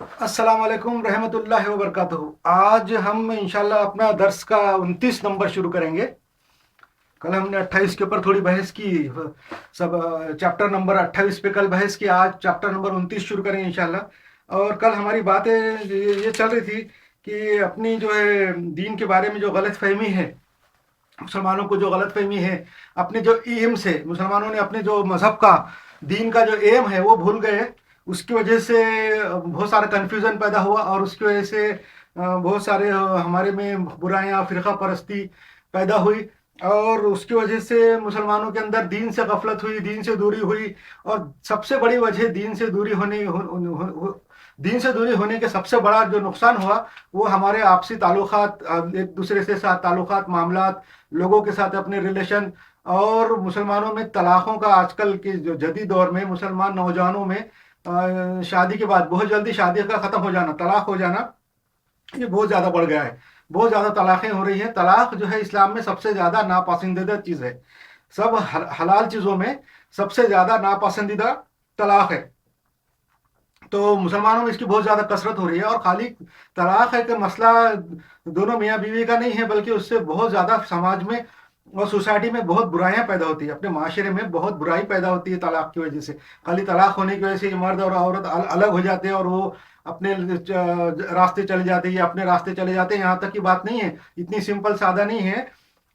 السلام علیکم رحمۃ اللہ وبرکاتہ۔ آج ہم انشاءاللہ اپنا درس کا 29 نمبر شروع کریں گے۔ کل ہم نے 28 کے اوپر تھوڑی بحث کی، سب چیپٹر نمبر 28 پہ کل بحث کی۔ آج چیپٹر نمبر 29 شروع کریں گے انشاءاللہ۔ اور کل ہماری باتیں یہ چل رہی تھی کہ اپنی جو ہے دین کے بارے میں جو غلط فہمی ہے، مسلمانوں کو جو غلط فہمی ہے، اپنے جو ایم سے مسلمانوں نے اپنے جو مذہب کا دین کا جو ایم ہے وہ بھول گئے۔ اس کی وجہ سے بہت سارا کنفیوژن پیدا ہوا، اور اس کی وجہ سے بہت سارے ہمارے میں برائیاں، فرقہ پرستی پیدا ہوئی، اور اس کی وجہ سے مسلمانوں کے اندر دین سے غفلت ہوئی، دین سے دوری ہوئی۔ اور سب سے بڑی وجہ دین سے دوری ہونے کے سب سے بڑا جو نقصان ہوا وہ ہمارے آپسی تعلقات، ایک دوسرے سے ساتھ تعلقات، معاملات، لوگوں کے ساتھ اپنے ریلیشن، اور مسلمانوں میں طلاقوں کا آج کل کے جو جدید دور میں مسلمان نوجوانوں میں شادی کے بعد بہت جلدی شادی کا ختم ہو جانا، طلاق ہو جانا، یہ بہت زیادہ بڑھ گیا ہے۔ بہت زیادہ طلاقیں ہو رہی ہیں۔ طلاق جو ہے اسلام میں سب سے زیادہ ناپسندیدہ چیز ہے۔ سب حلال چیزوں میں سب سے زیادہ ناپسندیدہ طلاق ہے۔ تو مسلمانوں میں اس کی بہت زیادہ کثرت ہو رہی ہے، اور خالی طلاق ہے کہ مسئلہ دونوں میاں بیوی کا نہیں ہے، بلکہ اس سے بہت زیادہ سماج میں اور سوسائٹی میں بہت برائیاں پیدا ہوتی ہیں، اپنے معاشرے میں بہت برائی پیدا ہوتی ہے طلاق کی وجہ سے۔ خالی طلاق ہونے کی وجہ سے مرد اور عورت الگ ہو جاتے ہیں، اور وہ اپنے راستے چلے جاتے ہیں، یا اپنے راستے چلے جاتے ہیں۔ یہاں تک کی بات نہیں ہے، اتنی سمپل سادہ نہیں ہے،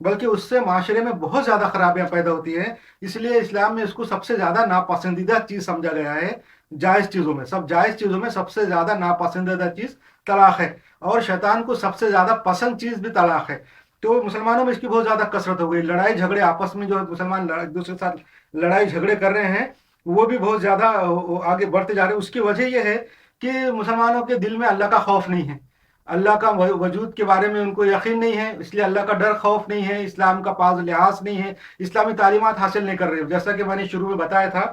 بلکہ اس سے معاشرے میں بہت زیادہ خرابیاں پیدا ہوتی ہیں۔ اس لیے اسلام میں اس کو سب سے زیادہ ناپسندیدہ چیز سمجھا گیا ہے۔ جائز چیزوں میں، جائز چیزوں میں سب سے زیادہ ناپسندیدہ چیز طلاق ہے، اور شیطان کو سب سے زیادہ پسند چیز بھی طلاق ہے۔ تو مسلمانوں میں اس کی بہت زیادہ کثرت ہو گئی۔ لڑائی جھگڑے آپس میں جو مسلمان ایک دوسرے کے ساتھ لڑائی جھگڑے کر رہے ہیں، وہ بھی بہت زیادہ آگے بڑھتے جا رہے ہیں۔ اس کی وجہ یہ ہے کہ مسلمانوں کے دل میں اللہ کا خوف نہیں ہے، اللہ کا وجود کے بارے میں ان کو یقین نہیں ہے، اس لیے اللہ کا ڈر خوف نہیں ہے، اسلام کا پاس لحاظ نہیں ہے، اسلامی تعلیمات حاصل نہیں کر رہے۔ جیسا کہ میں نے شروع میں بتایا تھا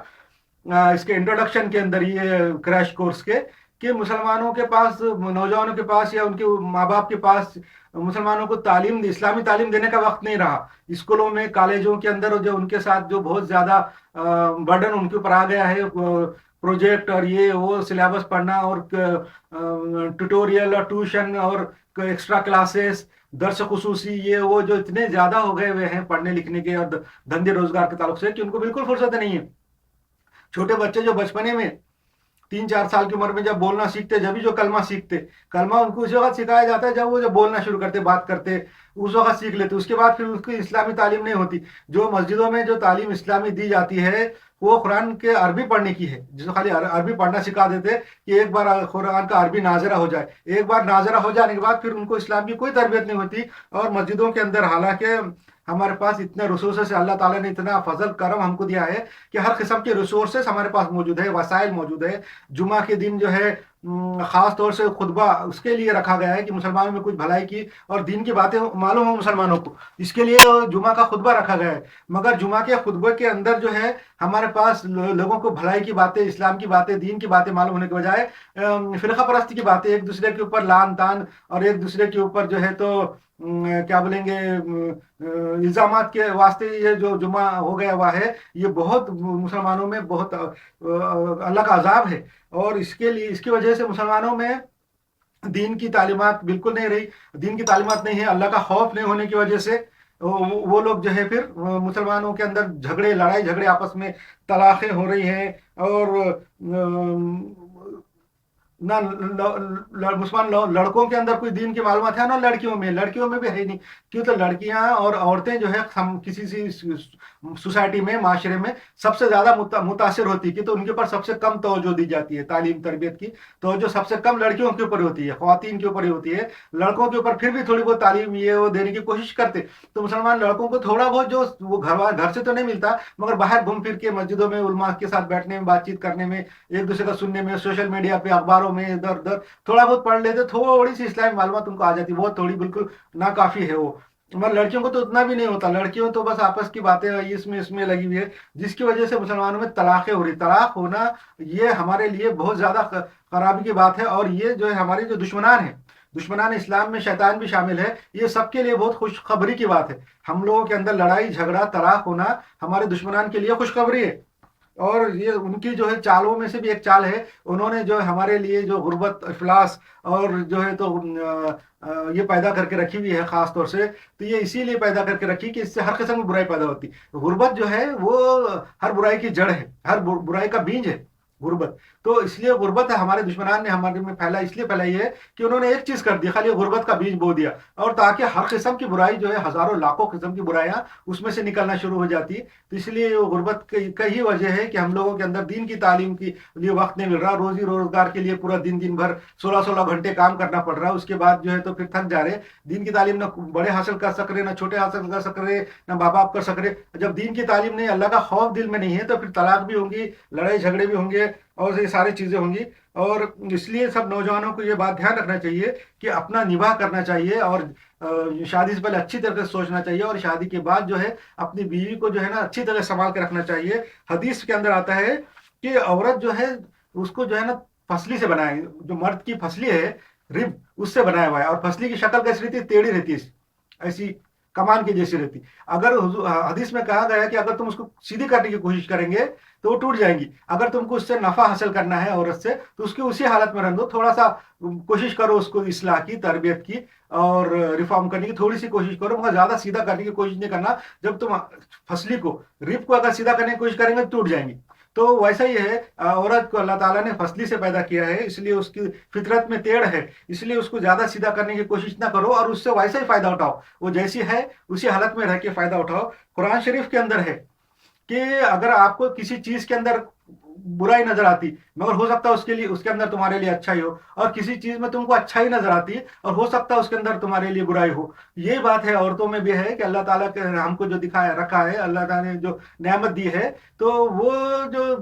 اس کے انٹروڈکشن کے اندر، یہ کریش کورس کے، کہ مسلمانوں کے پاس، نوجوانوں کے پاس، یا ان کے ماں باپ کے پاس مسلمانوں کو اسلامی تعلیم دینے کا وقت نہیں رہا۔ اسکولوں میں، کالجوں کے اندر جو ان کے ساتھ جو بہت زیادہ برڈن ان کے اوپر آ گیا ہے، پروجیکٹ اور یہ وہ سلیبس پڑھنا، اور ٹیوٹوریل اور ٹیوشن اور ایکسٹرا کلاسز، درس خصوصی، یہ وہ جو اتنے زیادہ ہو گئے ہوئے ہیں پڑھنے لکھنے کے اور دھندے روزگار کے تعلق سے، کہ ان کو بالکل فرصت نہیں ہے۔ چھوٹے بچے جو بچپنے میں 3-4 سال کی عمر میں جب بولنا سیکھتے، جبھی جو کلمہ سیکھتے، کلمہ ان کو اسی وقت سکھایا جاتا ہے جب وہ جب بولنا شروع کرتے، بات کرتے، اس وقت سیکھ لیتے۔ اس کے بعد پھر اس کی اسلامی تعلیم نہیں ہوتی۔ جو مسجدوں میں جو تعلیم اسلامی دی جاتی ہے وہ قرآن کے عربی پڑھنے کی ہے، جس کو خالی عربی پڑھنا سکھا دیتے کہ ایک بار قرآن کا عربی ناظرہ ہو جائے۔ ایک بار ناظرہ ہو جانے کے بعد پھر ان کو اسلام کی کوئی تربیت نہیں ہوتی۔ اور مسجدوں کے اندر، حالانکہ ہمارے پاس اتنے ریسورسز، اللہ تعالیٰ نے اتنا فضل کرم ہم کو دیا ہے کہ ہر قسم کے ریسورسز ہمارے پاس موجود ہے، وسائل موجود ہے۔ جمعہ کے دن جو ہے خاص طور سے خطبہ اس کے لیے رکھا گیا ہے کہ مسلمانوں میں کچھ بھلائی کی اور دین کی باتیں معلوم ہوں مسلمانوں کو، اس کے لیے جمعہ کا خطبہ رکھا گیا ہے۔ مگر جمعہ کے خطبے کے اندر جو ہے ہمارے پاس لوگوں کو بھلائی کی باتیں، اسلام کی باتیں، دین کی باتیں معلوم ہونے کے بجائے فرقہ پرستی کی باتیں، ایک دوسرے کے اوپر لعن طعن، اور ایک دوسرے کے اوپر جو ہے تو کیا بولیں گے، الزامات کے واسطے یہ جو جمعہ ہو گیا ہوا ہے، یہ بہت مسلمانوں میں بہت اللہ کا عذاب ہے۔ اور اس کے لیے، اس کی وجہ سے مسلمانوں میں دین کی تعلیمات بالکل نہیں رہی۔ دین کی تعلیمات نہیں ہے، اللہ کا خوف نہیں ہونے کی وجہ سے وہ لوگ جو ہے پھر مسلمانوں کے اندر جھگڑے، لڑائی جھگڑے آپس میں، طلاقیں ہو رہی ہیں، اور نہ مسلمان لڑکوں کے اندر کوئی دین کی معلومات ہے، نہ لڑکیوں میں بھی ہے نہیں۔ کیوں؟ تو لڑکیاں اور عورتیں جو ہے کسی سوسائٹی میں، معاشرے میں سب سے زیادہ متاثر ہوتی ہے، تو ان کے اوپر سب سے کم توجہ دی جاتی ہے۔ تعلیم تربیت کی توجہ سب سے کم لڑکیوں کے اوپر ہوتی ہے، خواتین کے اوپر ہی ہوتی ہے۔ لڑکوں کے اوپر پھر بھی تھوڑی بہت تعلیم یہ وہ دینے کی کوشش کرتے۔ تو مسلمان لڑکوں کو تھوڑا بہت جو وہ گھر سے تو نہیں ملتا، مگر باہر گھوم پھر کے مسجدوں میں علماء کے ساتھ بیٹھنے میں، بات چیت کرنے میں، ایک دوسرے کا سننے میں، سوشل میڈیا پہ، اخباروں میں، ادھر ادھر تھوڑا بہت پڑھ لیتے، تھوڑی سی اسلامی معلومات ان کو آ جاتی، بہت تھوڑی، بالکل ناکافی ہے وہ۔ مگر لڑکیوں کو تو اتنا بھی نہیں ہوتا۔ لڑکیوں تو بس آپس کی باتیں اس میں لگی ہوئی ہے، جس کی وجہ سے مسلمانوں میں طلاقیں ہو رہی۔ طلاق ہونا یہ ہمارے لیے بہت زیادہ خرابی کی بات ہے، اور یہ جو ہے ہمارے جو دشمنان ہیں، دشمنان اسلام میں شیطان بھی شامل ہے، یہ سب کے لیے بہت خوشخبری کی بات ہے۔ ہم لوگوں کے اندر لڑائی جھگڑا، طلاق ہونا ہمارے دشمنان کے لیے خوشخبری ہے۔ اور یہ ان کی جو ہے چالوں میں سے بھی ایک چال ہے، انہوں نے جو ہے ہمارے لیے جو غربت، افلاس اور جو ہے تو یہ پیدا کر کے رکھی ہوئی ہے خاص طور سے، تو یہ اسی لیے پیدا کر کے رکھی کہ اس سے ہر قسم کی برائی پیدا ہوتی ہے۔ غربت جو ہے وہ ہر برائی کی جڑ ہے، ہر برائی کا بیج ہے غربت۔ تو اس لیے غربت ہمارے دشمنان نے ہمارے میں پھیلا، اس لیے پھیلائی ہے کہ انہوں نے ایک چیز کر دی، خالی غربت کا بیج بو دیا، اور تاکہ ہر قسم کی برائی جو ہے، ہزاروں لاکھوں قسم کی برائیاں اس میں سے نکلنا شروع ہو جاتی۔ تو اس لیے وہ غربت کا ہی وجہ ہے کہ ہم لوگوں کے اندر دین کی تعلیم کے لیے وقت نہیں مل رہا، روزی روزگار کے لیے پورا دن بھر 16 گھنٹے کام کرنا پڑ رہا ہے، اس کے بعد جو ہے تو پھر تھک جا رہے۔ دین کی تعلیم نہ بڑے حاصل کر سک رہے، نہ چھوٹے حاصل کر سک رہے، نہ ماں باپ کر سک رہے۔ جب دین کی تعلیم نہیں، اللہ کا خوف دل میں نہیں ہے، تو پھر طلاق بھی ہوں گی، لڑائی جھگڑے بھی ہوں گے، اور یہ ساری چیزیں ہوں گی۔ اور اس لیے سب نوجوانوں کو یہ بات دھیان رکھنا چاہیے کہ اپنا نباہ کرنا چاہیے، اور شادی سے پہلے اچھی طرح سے سوچنا چاہیے، اور شادی کے بعد جو ہے اپنی بیوی کو جو ہے نا اچھی طرح سنبھال کے رکھنا چاہیے۔ حدیث کے اندر آتا ہے کہ عورت جو ہے اس کو جو ہے نا پھسلی سے بنایا، جو مرد کی پھسلی ہے، رب، اس سے بنایا ہوا ہے، اور پھسلی کی شکل کیسی رہتی ہے؟ ٹیڑھی رہتی ہے، ایسی کمان کی جیسی رہتی۔ اگر حدیث میں کہا گیا ہے کہ اگر تم اس کو سیدھی کرنے کی کوشش کریں گے تو وہ ٹوٹ جائیں گی۔ اگر تم کو اس سے نفع حاصل کرنا ہے عورت سے، تو اس کی اسی حالت میں رہنے دو، تھوڑا سا کوشش کرو اس کو اصلاح کی، تربیت کی، اور ریفارم کرنے کی تھوڑی سی کوشش کرو، مگر زیادہ سیدھا کرنے کی کوشش نہیں کرنا۔ جب تم پھسلی کو، ریپ کو اگر سیدھا کرنے کی کوشش کریں گے تو ٹوٹ جائیں گی۔ تو ویسا ہی ہے، عورت کو اللہ تعالیٰ نے پھسلی سے پیدا کیا ہے، اس لیے اس کی فطرت میں ٹیڑھ ہے، اس لیے اس کو زیادہ سیدھا کرنے کی کوشش نہ کرو، اور اس سے ویسا ہی فائدہ اٹھاؤ، وہ جیسی ہے اسی حالت میں رہ کے فائدہ اٹھاؤ۔ قرآن شریف کے اندر ہے کہ اگر آپ کو کسی چیز کے اندر برائی نظر آتی، مگر ہو سکتا ہے اس کے لیے، اس کے اندر تمہارے لیے اچھائی ہو، اور کسی چیز میں تم کو اچھائی نظر آتی اور ہو سکتا ہے اس کے اندر تمہارے لیے برائی ہو۔ یہ بات ہے عورتوں میں بھی ہے کہ اللہ تعالیٰ کے ہم کو جو دکھایا رکھا ہے، اللہ تعالیٰ نے جو نعمت دی ہے، تو وہ جو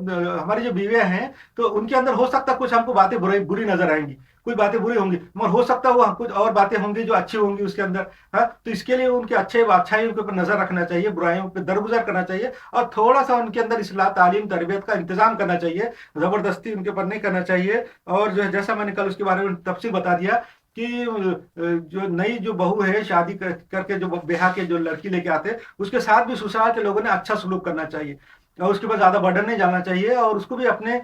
ہماری جو بیویاں ہیں، تو ان کے اندر ہو سکتا ہے کچھ ہم کو باتیں بری نظر آئیں گی، کچھ باتیں بری ہوں گی، مگر ہو سکتا ہے وہ کچھ اور باتیں ہوں گی جو اچھی ہوں گی اس کے اندر۔ ہاں، تو اس کے لیے ان کے اچھائیوں کے اوپر نظر رکھنا چاہیے، برائیوں پہ درگزر کرنا چاہیے، اور تھوڑا سا ان کے اندر اصلاح، تعلیم، تربیت کا انتظام کرنا چاہیے، زبردستی ان کے اوپر نہیں کرنا چاہیے۔ اور جو جیسا میں نے کل اس کے بارے میں تفصیل بتا دیا کہ جو نئی جو بہو ہے، شادی کر کے جو بیاہ کے جو لڑکی لے کے آتے، اس کے ساتھ بھی سسرال کے لوگوں نے اچھا سلوک کرنا چاہیے، اور اس کے بعد زیادہ برڈن نہیں جانا چاہیے، اور اس کو بھی اپنے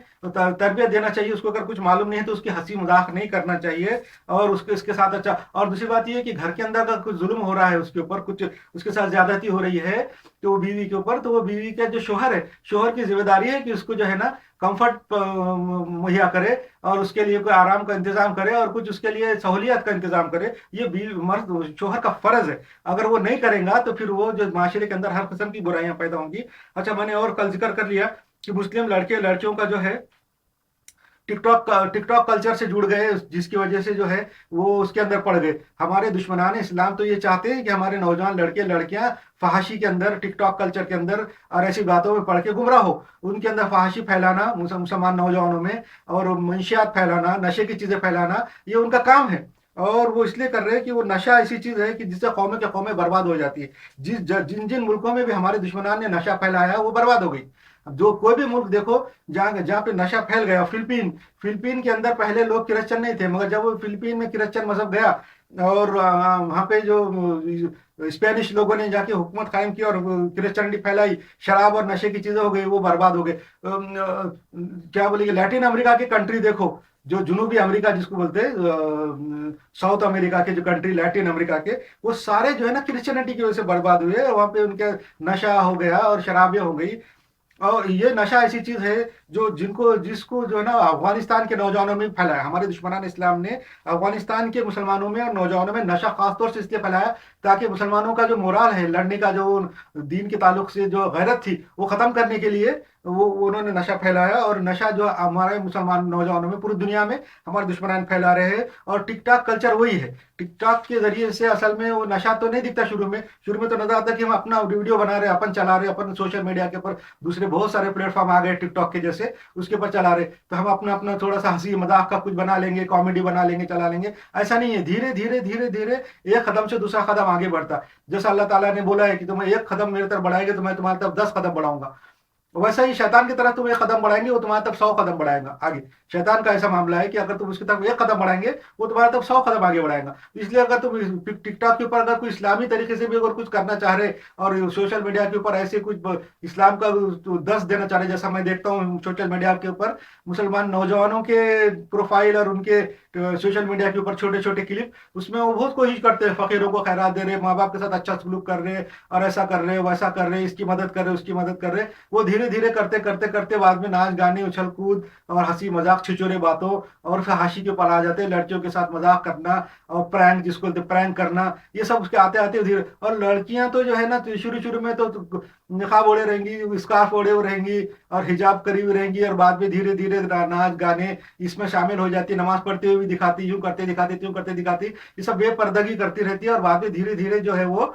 تربیت دینا چاہیے۔ اس کو اگر کچھ معلوم نہیں ہے تو اس کی ہنسی مذاق نہیں کرنا چاہیے، اور اس کے ساتھ اچھا۔ اور دوسری بات یہ ہے کہ گھر کے اندر اگر کچھ ظلم ہو رہا ہے اس کے اوپر، کچھ اس کے ساتھ زیادتی ہو رہی ہے تو وہ بیوی کے اوپر، تو وہ بیوی کا جو شوہر ہے، شوہر کی ذمہ داری ہے کہ اس کو جو ہے نا کمفرٹ مہیا کرے، اور اس کے لیے کوئی آرام کا انتظام کرے، اور کچھ اس کے لیے سہولیات کا انتظام کرے۔ یہ مرد شوہر کا فرض ہے، اگر وہ نہیں کرے گا تو پھر وہ جو معاشرے کے اندر ہر قسم کی برائیاں پیدا ہوں گی۔ اچھا، میں نے اور کل ذکر کر لیا کہ مسلم لڑکے لڑکیوں کا جو ہے ٹک ٹاک کلچر سے جڑ گئے، جس کی وجہ سے جو ہے وہ اس کے اندر پڑ گئے۔ ہمارے دشمنان اسلام تو یہ چاہتے ہیں کہ ہمارے نوجوان لڑکے لڑکیاں فحاشی کے اندر، ٹک ٹاک کلچر کے اندر اور ایسی باتوں میں پڑھ کے گمراہ ہو، ان کے اندر فحاشی پھیلانا مسلمان نوجوانوں میں، اور منشیات پھیلانا، نشے کی چیزیں پھیلانا، یہ ان کا کام ہے۔ اور وہ اس لیے کر رہے ہیں کہ وہ نشہ ایسی چیز ہے کہ جس سے قومیں کے قومیں برباد ہو جاتی ہے۔ جن ملکوں میں بھی ہمارے دشمنان نے نشہ پھیلایا وہ برباد ہو گئی۔ جو کوئی بھی ملک دیکھو جہاں پہ نشہ پھیل گیا، فلپین کے اندر پہلے لوگ کرسچن نہیں تھے، مگر جب وہ فلپین میں کرسچن مذہب گیا، اور وہاں پہ جو اسپینش لوگوں نے جا کے حکومت قائم کی اور کرسچنٹی پھیلائی، شراب اور نشے کی چیزیں ہو گئی، وہ برباد ہو گئے۔ کیا بولے گے، لیٹن امریکہ کی کنٹری دیکھو، جو جنوبی امریکہ جس کو بولتے ہیں، ساؤتھ امریکہ کے جو کنٹری، لیٹن امریکہ کے، وہ سارے جو ہے نا کرسچنٹی کی وجہ سے برباد ہوئے، اور وہاں پہ ان کے نشہ ہو گیا اور شرابیں ہو گئی۔ اور یہ نشہ ایسی چیز ہے جس کو جو ہے نا افغانستان کے نوجوانوں میں پھیلایا۔ ہمارے دشمنان اسلام نے افغانستان کے مسلمانوں میں اور نوجوانوں میں نشہ خاص طور سے اس لیے پھیلایا تاکہ مسلمانوں کا جو مورال ہے، لڑنے کا جو دین کے تعلق سے جو غیرت تھی، وہ ختم کرنے کے لیے وہ انہوں نے نشہ پھیلایا۔ اور نشہ جو ہمارے مسلمان نوجوانوں میں پوری دنیا میں ہمارے دشمنان پھیلا رہے ہیں، اور ٹک ٹاک کلچر وہی ہے۔ ٹک ٹاک کے ذریعے سے اصل میں وہ نشہ تو نہیں دکھتا شروع میں تو نظر آتا ہے کہ ہم اپنا ویڈیو بنا رہے ہیں، اپن چلا رہے ہیں، اپن سوشل میڈیا کے اوپر دوسرے بہت سارے پلیٹ فارم آ گئے ٹک ٹاک کے جیسے، اس کے اوپر چلا رہے، تو ہم اپنا تھوڑا سا ہنسی مذاق کا کچھ بنا لیں گے، کامیڈی بنا لیں گے، چلا لیں گے۔ ایسا نہیں ہے، دھیرے دھیرے دھیرے دھیرے ایک قدم سے دوسرا قدم آگے بڑھتا، جیسا اللہ تعالیٰ نے بولا ہے کہ تم ایک قدم میرے طرف بڑھائے گے تو میں تمہاری طرف 10 قدم بڑھاؤں گا۔ वैसा ही शैतान की तरफ तुम एक कदम बढ़ाएंगे, वो तुम्हारी तरफ 100 कदम बढ़ाएगा आगे। शैतान का ऐसा मामला है कि अगर तुम उसकी तरफ एक कदम बढ़ाएंगे, वो तुम्हारी तरफ 100 कदम आगे बढ़ाएगा। इसलिए अगर तुम टिकटॉक के ऊपर अगर कोई इस्लामी तरीके से भी अगर कुछ करना चाह रहे, और सोशल मीडिया के ऊपर ऐसे कुछ इस्लाम का दर्श देना चाह रहे, जैसा मैं देखता हूँ सोशल मीडिया के ऊपर मुसलमान नौजवानों के प्रोफाइल और उनके सोशल मीडिया के ऊपर छोटे छोटे क्लिप, उसमें वो बहुत कोशिश करते हैं, फकीरों को खैरात दे रहे, माँ बाप के साथ अच्छा सलूक कर रहे, और ऐसा कर रहे, वैसा कर रहे, इसकी मदद कर रहे, उसकी मदद कर रहे। वो धीरे धीरे करते करते करते बाद में नाच गाने, उछल कूद और हंसी मजाक, छिछोरे बातों, और फिर हाशी के ऊपर आ जाते हैं, लड़कियों के साथ मजाक करना और प्रैंक, जिसको बोलते प्रैंक करना, ये सब उसके आते आते धीरे। और लड़कियां तो जो है ना, शुरू शुरू में तो निकाब ओढ़े रहेंगी, स्कार्फ ओढ़े हुए रहेंगी और हिजाब करी हुई रहेंगी, और बाद में धीरे धीरे नाच गाने इसमें शामिल हो जाती, नमाज पढ़ते हुए भी दिखाती, यूं करते दिखाती, त्यों करते दिखाती, ये सब बेपर्दगी करती रहती है, और बाद में धीरे धीरे जो है वो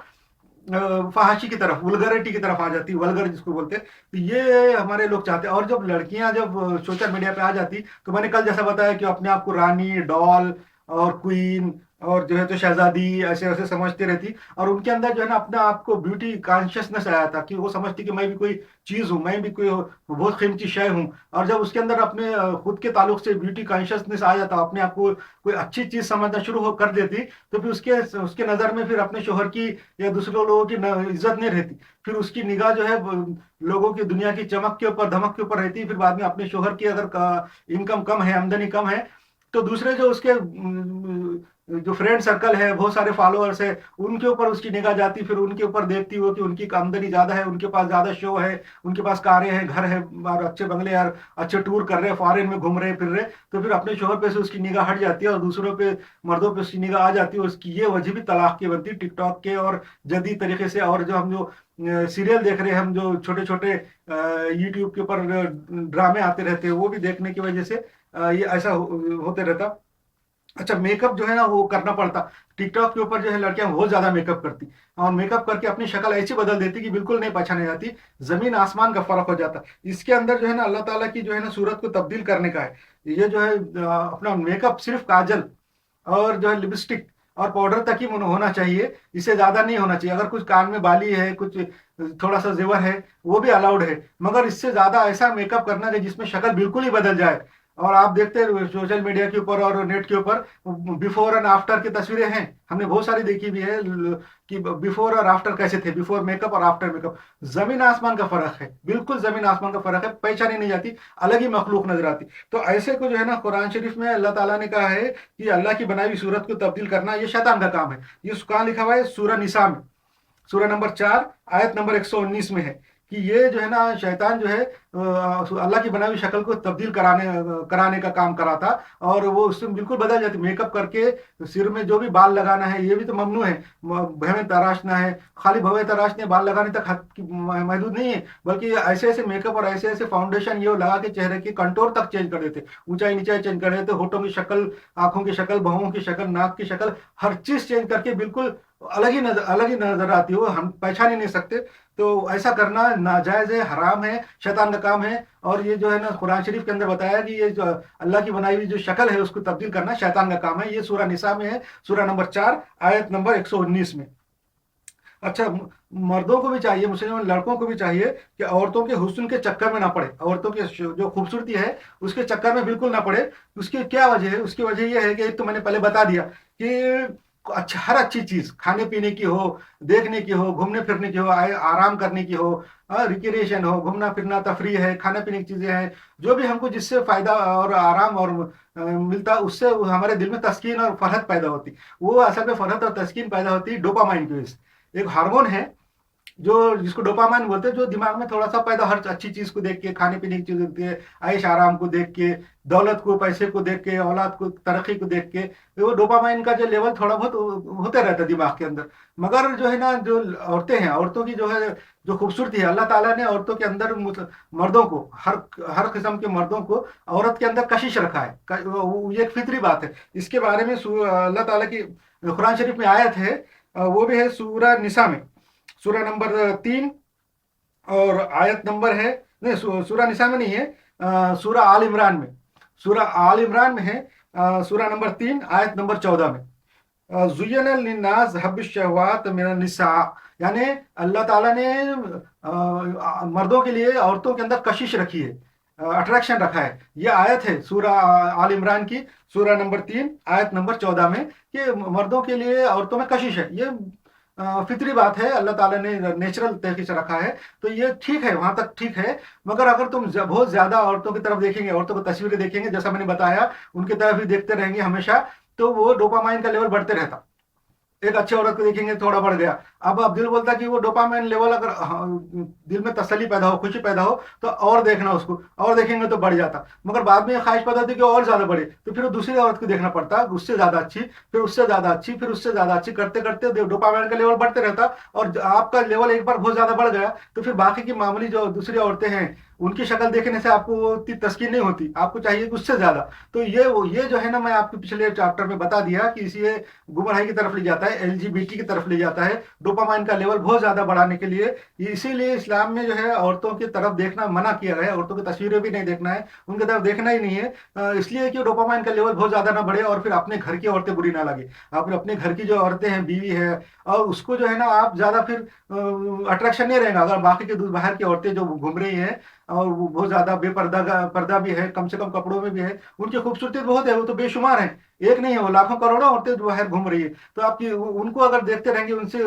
फहाशी की तरफ, वल्गरिटी की तरफ आ जाती है, वल्गर जिसको बोलते हैं। तो ये हमारे लोग चाहते हैं। और जब लड़कियां जब सोशल मीडिया पे आ जाती, तो मैंने कल जैसा बताया कि अपने आप को रानी, डॉल और क्वीन और जो है तो शहजादी ऐसे ऐसे समझती रहती, और उनके अंदर जो है ना अपने आप को ब्यूटी कॉन्शियसनेस आया था, कि वो समझती कि मैं भी कोई चीज हूँ, मैं भी कोई बहुत कीमती शय हूँ। और जब उसके अंदर अपने खुद के ताल्लुक से ब्यूटी कॉन्शियसनेस आ जाता, अपने आप को कोई अच्छी चीज समझना शुरू हो कर देती, तो फिर उसके नजर में फिर अपने शोहर की या दूसरे लोगों की इज्जत नहीं रहती। फिर उसकी निगाह जो है लोगों की दुनिया की चमक के ऊपर, धमक के ऊपर रहती। फिर बाद में अपने शोहर की अगर इनकम कम है, आमदनी कम है, तो दूसरे जो उसके जो फ्रेंड सर्कल है, बहुत सारे फॉलोअर्स है, उनके ऊपर उसकी निगाह जाती। फिर उनके ऊपर देखती हो कि उनकी आमदनी ज्यादा है, उनके पास ज्यादा शो है, उनके पास कारें हैं, घर है, और अच्छे बंगले, यार अच्छे टूर कर रहे हैं, फॉरेन में घूम रहे फिर रहे। तो फिर अपने शोहर पे से उसकी निगाह हट जाती है, और दूसरों पे, मर्दों पे उसकी निगाह आ जाती है। उसकी ये वजह भी तलाक की बनती है, टिकटॉक के और जदीद तरीके से। और जो हम जो सीरियल देख रहे हैं, हम जो छोटे छोटे यूट्यूब के ऊपर ड्रामे आते रहते हैं, वो भी देखने की वजह से ये ऐसा होते रहता। अच्छा, मेकअप जो है ना वो करना पड़ता। टिकटॉक के ऊपर जो है लड़कियां बहुत ज्यादा मेकअप करती, और मेकअप करके अपनी शक्ल ऐसी बदल देती कि बिल्कुल नहीं पहचाने जाती, जमीन आसमान का फर्क हो जाता। इसके अंदर जो है ना अल्लाह ताला की जो है ना सूरत को तब्दील करने का है। ये जो है अपना मेकअप सिर्फ काजल और जो है लिपस्टिक और पाउडर तक ही होना चाहिए, इससे ज्यादा नहीं होना चाहिए। अगर कुछ कान में बाली है, कुछ थोड़ा सा जेवर है, वो भी अलाउड है, मगर इससे ज्यादा ऐसा मेकअप करना है जिसमें शक्ल बिल्कुल ही बदल जाए। और आप देखते हैं सोशल मीडिया के ऊपर और नेट के ऊपर बिफोर एंड आफ्टर की तस्वीरें हैं, हमने बहुत सारी देखी भी है, कि बिफोर और आफ्टर कैसे थे, बिफोर मेकअप और आफ्टर मेकअप, जमीन आसमान का फर्क है, बिल्कुल जमीन आसमान का फर्क है, पहचानी नहीं जाती, अलग ही मखलूक नजर आती। तो ऐसे को जो है ना कुरान शरीफ में अल्लाह ताला ने कहा है कि अल्लाह की बनाई हुई सूरत को तब्दील करना ये शैतान का काम है। ये कहाँ लिखा हुआ है? सूरह निसा में, सूरह नंबर 4 आयत नंबर 119 में है, कि ये जो है ना शैतान जो है अल्लाह की बनाई हुई शक्ल को तब्दील कराने का काम करा था। और वो उससे बिल्कुल बदल जाती, मेकअप करके सिर में जो भी बाल लगाना है ये भी तो ममनू है, भवें तराशना है, खाली भवें तराशने बाल लगाने तक महदूद नहीं है, बल्कि ऐसे ऐसे मेकअप और ऐसे ऐसे फाउंडेशन ये लगा के चेहरे की कंटोर तक चेंज कर देते, ऊंचाई नीचाई चेंज कर देते, होठों की शक्ल, आंखों की शक्ल, भवों की शक्ल, नाक की शक्ल, हर चीज चेंज करके बिल्कुल अलग ही नजर आती है, वो हम पहचान ही नहीं सकते। तो ऐसा करना नाजायज है, हराम है, शैतान का काम है। और ये जो है ना कुरान शरीफ के अंदर बताया कि ये जो अल्लाह की बनाई हुई जो शक्ल है उसको तब्दील करना शैतान का काम है। ये सूरह निसा में है, सूरह नंबर 4 आयत नंबर 119 में। अच्छा, मर्दों को भी चाहिए, मुसलमान लड़कों को भी चाहिए कि औरतों के हुस्न के चक्कर में ना पड़े, औरतों के जो खूबसूरती है उसके चक्कर में बिल्कुल ना पड़े। उसकी क्या वजह है? उसकी वजह यह है कि एक तो मैंने पहले बता दिया कि अच्छा, हर अच्छी चीज खाने पीने की हो, देखने की हो, घूमने फिरने की हो, आराम करने की हो, रिक्रिएशन हो, घूमना फिरना, तफरी है, खाने पीने की चीजें हैं, जो भी हमको जिससे फायदा और आराम और मिलता, उससे हमारे दिल में तस्कीन और फरहत पैदा होती। वो असल में फरहत और तस्कीन पैदा होती है डोपामाइन की वजह से। एक हार्मोन है जो जिसको डोपामाइन बोलते हैं, जो दिमाग में थोड़ा सा पैदा, हर अच्छी चीज को देख के, खाने पीने की चीज देख के, ऐश आराम को देख के, दौलत को, पैसे को देख के, औलाद को, तरक्की को देख के, वो डोपामाइन का जो लेवल थोड़ा बहुत होते रहता है दिमाग के अंदर। मगर जो है ना, जो औरतें हैं, औरतों की जो है जो खूबसूरती है, अल्लाह ताला ने औरतों के अंदर, मर्दों को, हर हर किस्म के मर्दों को औरत के अंदर कशिश रखा है, ये एक फितरी बात है। इसके बारे में अल्लाह ताला की कुरान शरीफ में आयत है, वो भी है सूरह निसा में, सूरह नंबर 3 और आयत नंबर है, नहीं सूरह निसा में नहीं है, सूरह आल इमरान में, सूरह आल इमरान में है, सूरह नंबर 3 आयत नंबर 14 में, जुय्यन लिन्नास हब्बुश शहवात मिनन निसा, यानी अल्लाह ताला ने मर्दों के लिए औरतों के अंदर कशिश रखी है, अट्रैक्शन रखा है। ये आयत है सूरा आल इमरान की, सूरा नंबर 3 आयत नंबर 14 में, कि मर्दों के लिए औरतों में कशिश है। ये फितरी बात है, अल्लाह ताला ने नेचुरल तरीके से रखा है, तो ये ठीक है, वहां तक ठीक है। मगर अगर तुम बहुत ज्यादा औरतों की तरफ देखेंगे, औरतों को तस्वीरें देखेंगे, जैसा मैंने बताया, उनकी तरफ ही देखते रहेंगे हमेशा, तो वो डोपामाइन का लेवल बढ़ते रहता। एक अच्छी औरत को देखेंगे थोड़ा बढ़ गया। अब दिल बोलता है कि वो डोपामाइन लेवल अगर दिल में तसल्ली पैदा हो, खुशी पैदा हो, तो और देखना उसको, और देखेंगे तो बढ़ जाता। मगर बाद में ख्वाहिश पैदा होती कि और ज्यादा बढ़े, तो फिर दूसरी औरत को देखना पड़ता, उससे ज्यादा अच्छी, फिर उससे ज्यादा अच्छी, फिर उससे ज्यादा अच्छी, करते करते डोपामाइन का लेवल बढ़ते रहता। और आपका लेवल एक बार बहुत ज्यादा बढ़ गया, तो फिर बाकी की मामूली जो दूसरी औरतें हैं, उनकी शक्ल देखने से आपको वो इतनी तस्कीन नहीं होती, आपको चाहिए कि उससे ज्यादा। तो ये जो है ना, मैं आपको पिछले चैप्टर में बता दिया कि इसे गुमराही की तरफ ले जाता है, एलजीबीटी की तरफ ले जाता है, डोपामाइन का लेवल बहुत ज्यादा बढ़ाने के लिए। इसीलिए इस्लाम में जो है औरतों की तरफ देखना मना किया गया है, औरतों की तस्वीरें भी नहीं देखना है, उनकी तरफ देखना ही नहीं है, इसलिए कि डोपामाइन का लेवल बहुत ज्यादा ना बढ़े और फिर अपने घर की औरतें बुरी ना लगे। आप अपने घर की जो औरतें हैं, बीवी है, और उसको जो है ना आप ज्यादा फिर अट्रैक्शन नहीं रहेगा। अगर बाकी के बाहर की औरतें जो घूम रही हैं और वो बहुत ज्यादा बेपर्दा पर्दा भी है, कम से कम कपड़ों में भी है, उनकी खूबसूरती बहुत है, वो तो बेशुमार है, एक नहीं है, वो लाखों करोड़ों औरतें जो बाहर घूम रही है। तो आपकी उनको अगर देखते रहेंगे, उनसे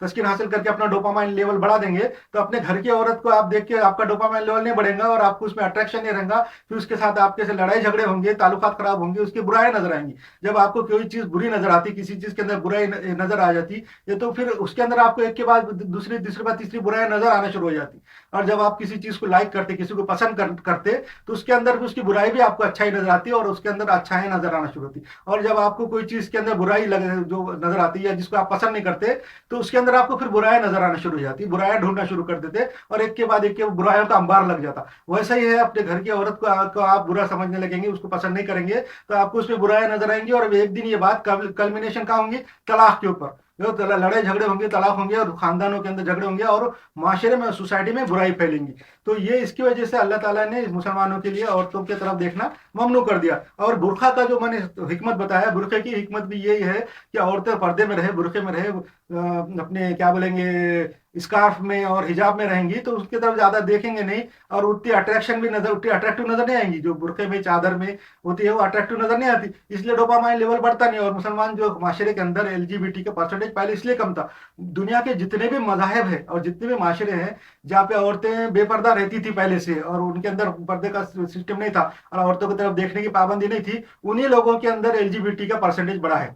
तस्कीन हासिल करके अपना डोपामाइन लेवल बढ़ा देंगे, तो अपने घर की औरत को आप देख के आपका डोपामाइन लेवल नहीं बढ़ेगा और आपको उसमें अट्रैक्शन नहीं रहेगा। फिर उसके साथ आपके से लड़ाई झगड़े होंगे, ताल्लुकात खराब होंगे, उसकी बुराई नजर आएंगी। जब आपको कोई चीज बुरी नजर आती, किसी चीज के अंदर बुराई नजर आ जाती, ये तो फिर उसके अंदर आपको एक के बाद दूसरी, तीसरी बार तीसरी बुराई नजर आना शुरू हो जाती। और जब आप किसी चीज को लाइक करते, किसी को पसंद करते, तो उसके अंदर भी उसकी बुराई भी आपको अच्छाई नजर आती है और उसके अंदर अच्छाई नजर आना शुरू होती। और जब आपको कोई चीज के अंदर बुराई जो नजर आती है, जिसको आप पसंद नहीं करते, तो उसके अंदर आपको फिर बुराई नजर आना शुरू हो जाती, बुराइयां ढूंढना शुरू कर देते, और एक के बाद एक के बुराइयों का अंबार लग जाता। वैसा ही है, अपने घर की औरत को आप बुरा समझने लगेंगे, उसको पसंद नहीं करेंगे, तो आपको उसमें बुराइयां नजर आएंगी, और एक दिन ये बात कल्मिनेशन कहाँ होंगी? तलाक के ऊपर। जो लड़ाई झगड़े होंगे, तलाक होंगे, और खानदानों के अंदर झगड़े होंगे, और माशरे में, सोसाइटी में बुराई फैलेंगी। तो ये इसकी वजह से अल्लाह ताला ने मुसलमानों के लिए औरतों की तरफ देखना ममनू कर दिया। और बुरखा का जो मैंने हिकमत बताया, बुरखे की हिकमत भी यही है कि औरतें पर्दे में रहे, बुरखे में रहे, अपने क्या बोलेंगे, स्कार्फ में और हिजाब में रहेंगी, तो उसकी तरफ ज्यादा देखेंगे नहीं, और उतनी अट्रैक्शन भी नजर, उतनी अट्रैक्टिव नजर नहीं आएंगी। जो बुरखे में, चादर में होती है, वो अट्रैक्टिव नजर नहीं आती, इसलिए डोपामाइन लेवल बढ़ता नहीं। और मुसलमान जो माशरे के अंदर एलजीबीटी का परसेंटेज पहले इसलिए कम था। दुनिया के जितने भी मजाहब है और जितने भी माशरे हैं जहाँ पे औरतें बेपर्दा रहती थी पहले से, और उनके अंदर पर्दे का सिस्टम नहीं था और औरतों की तरफ देखने की पाबंदी नहीं थी, उन्हीं लोगों के अंदर एलजीबीटी का परसेंटेज बढ़ा है।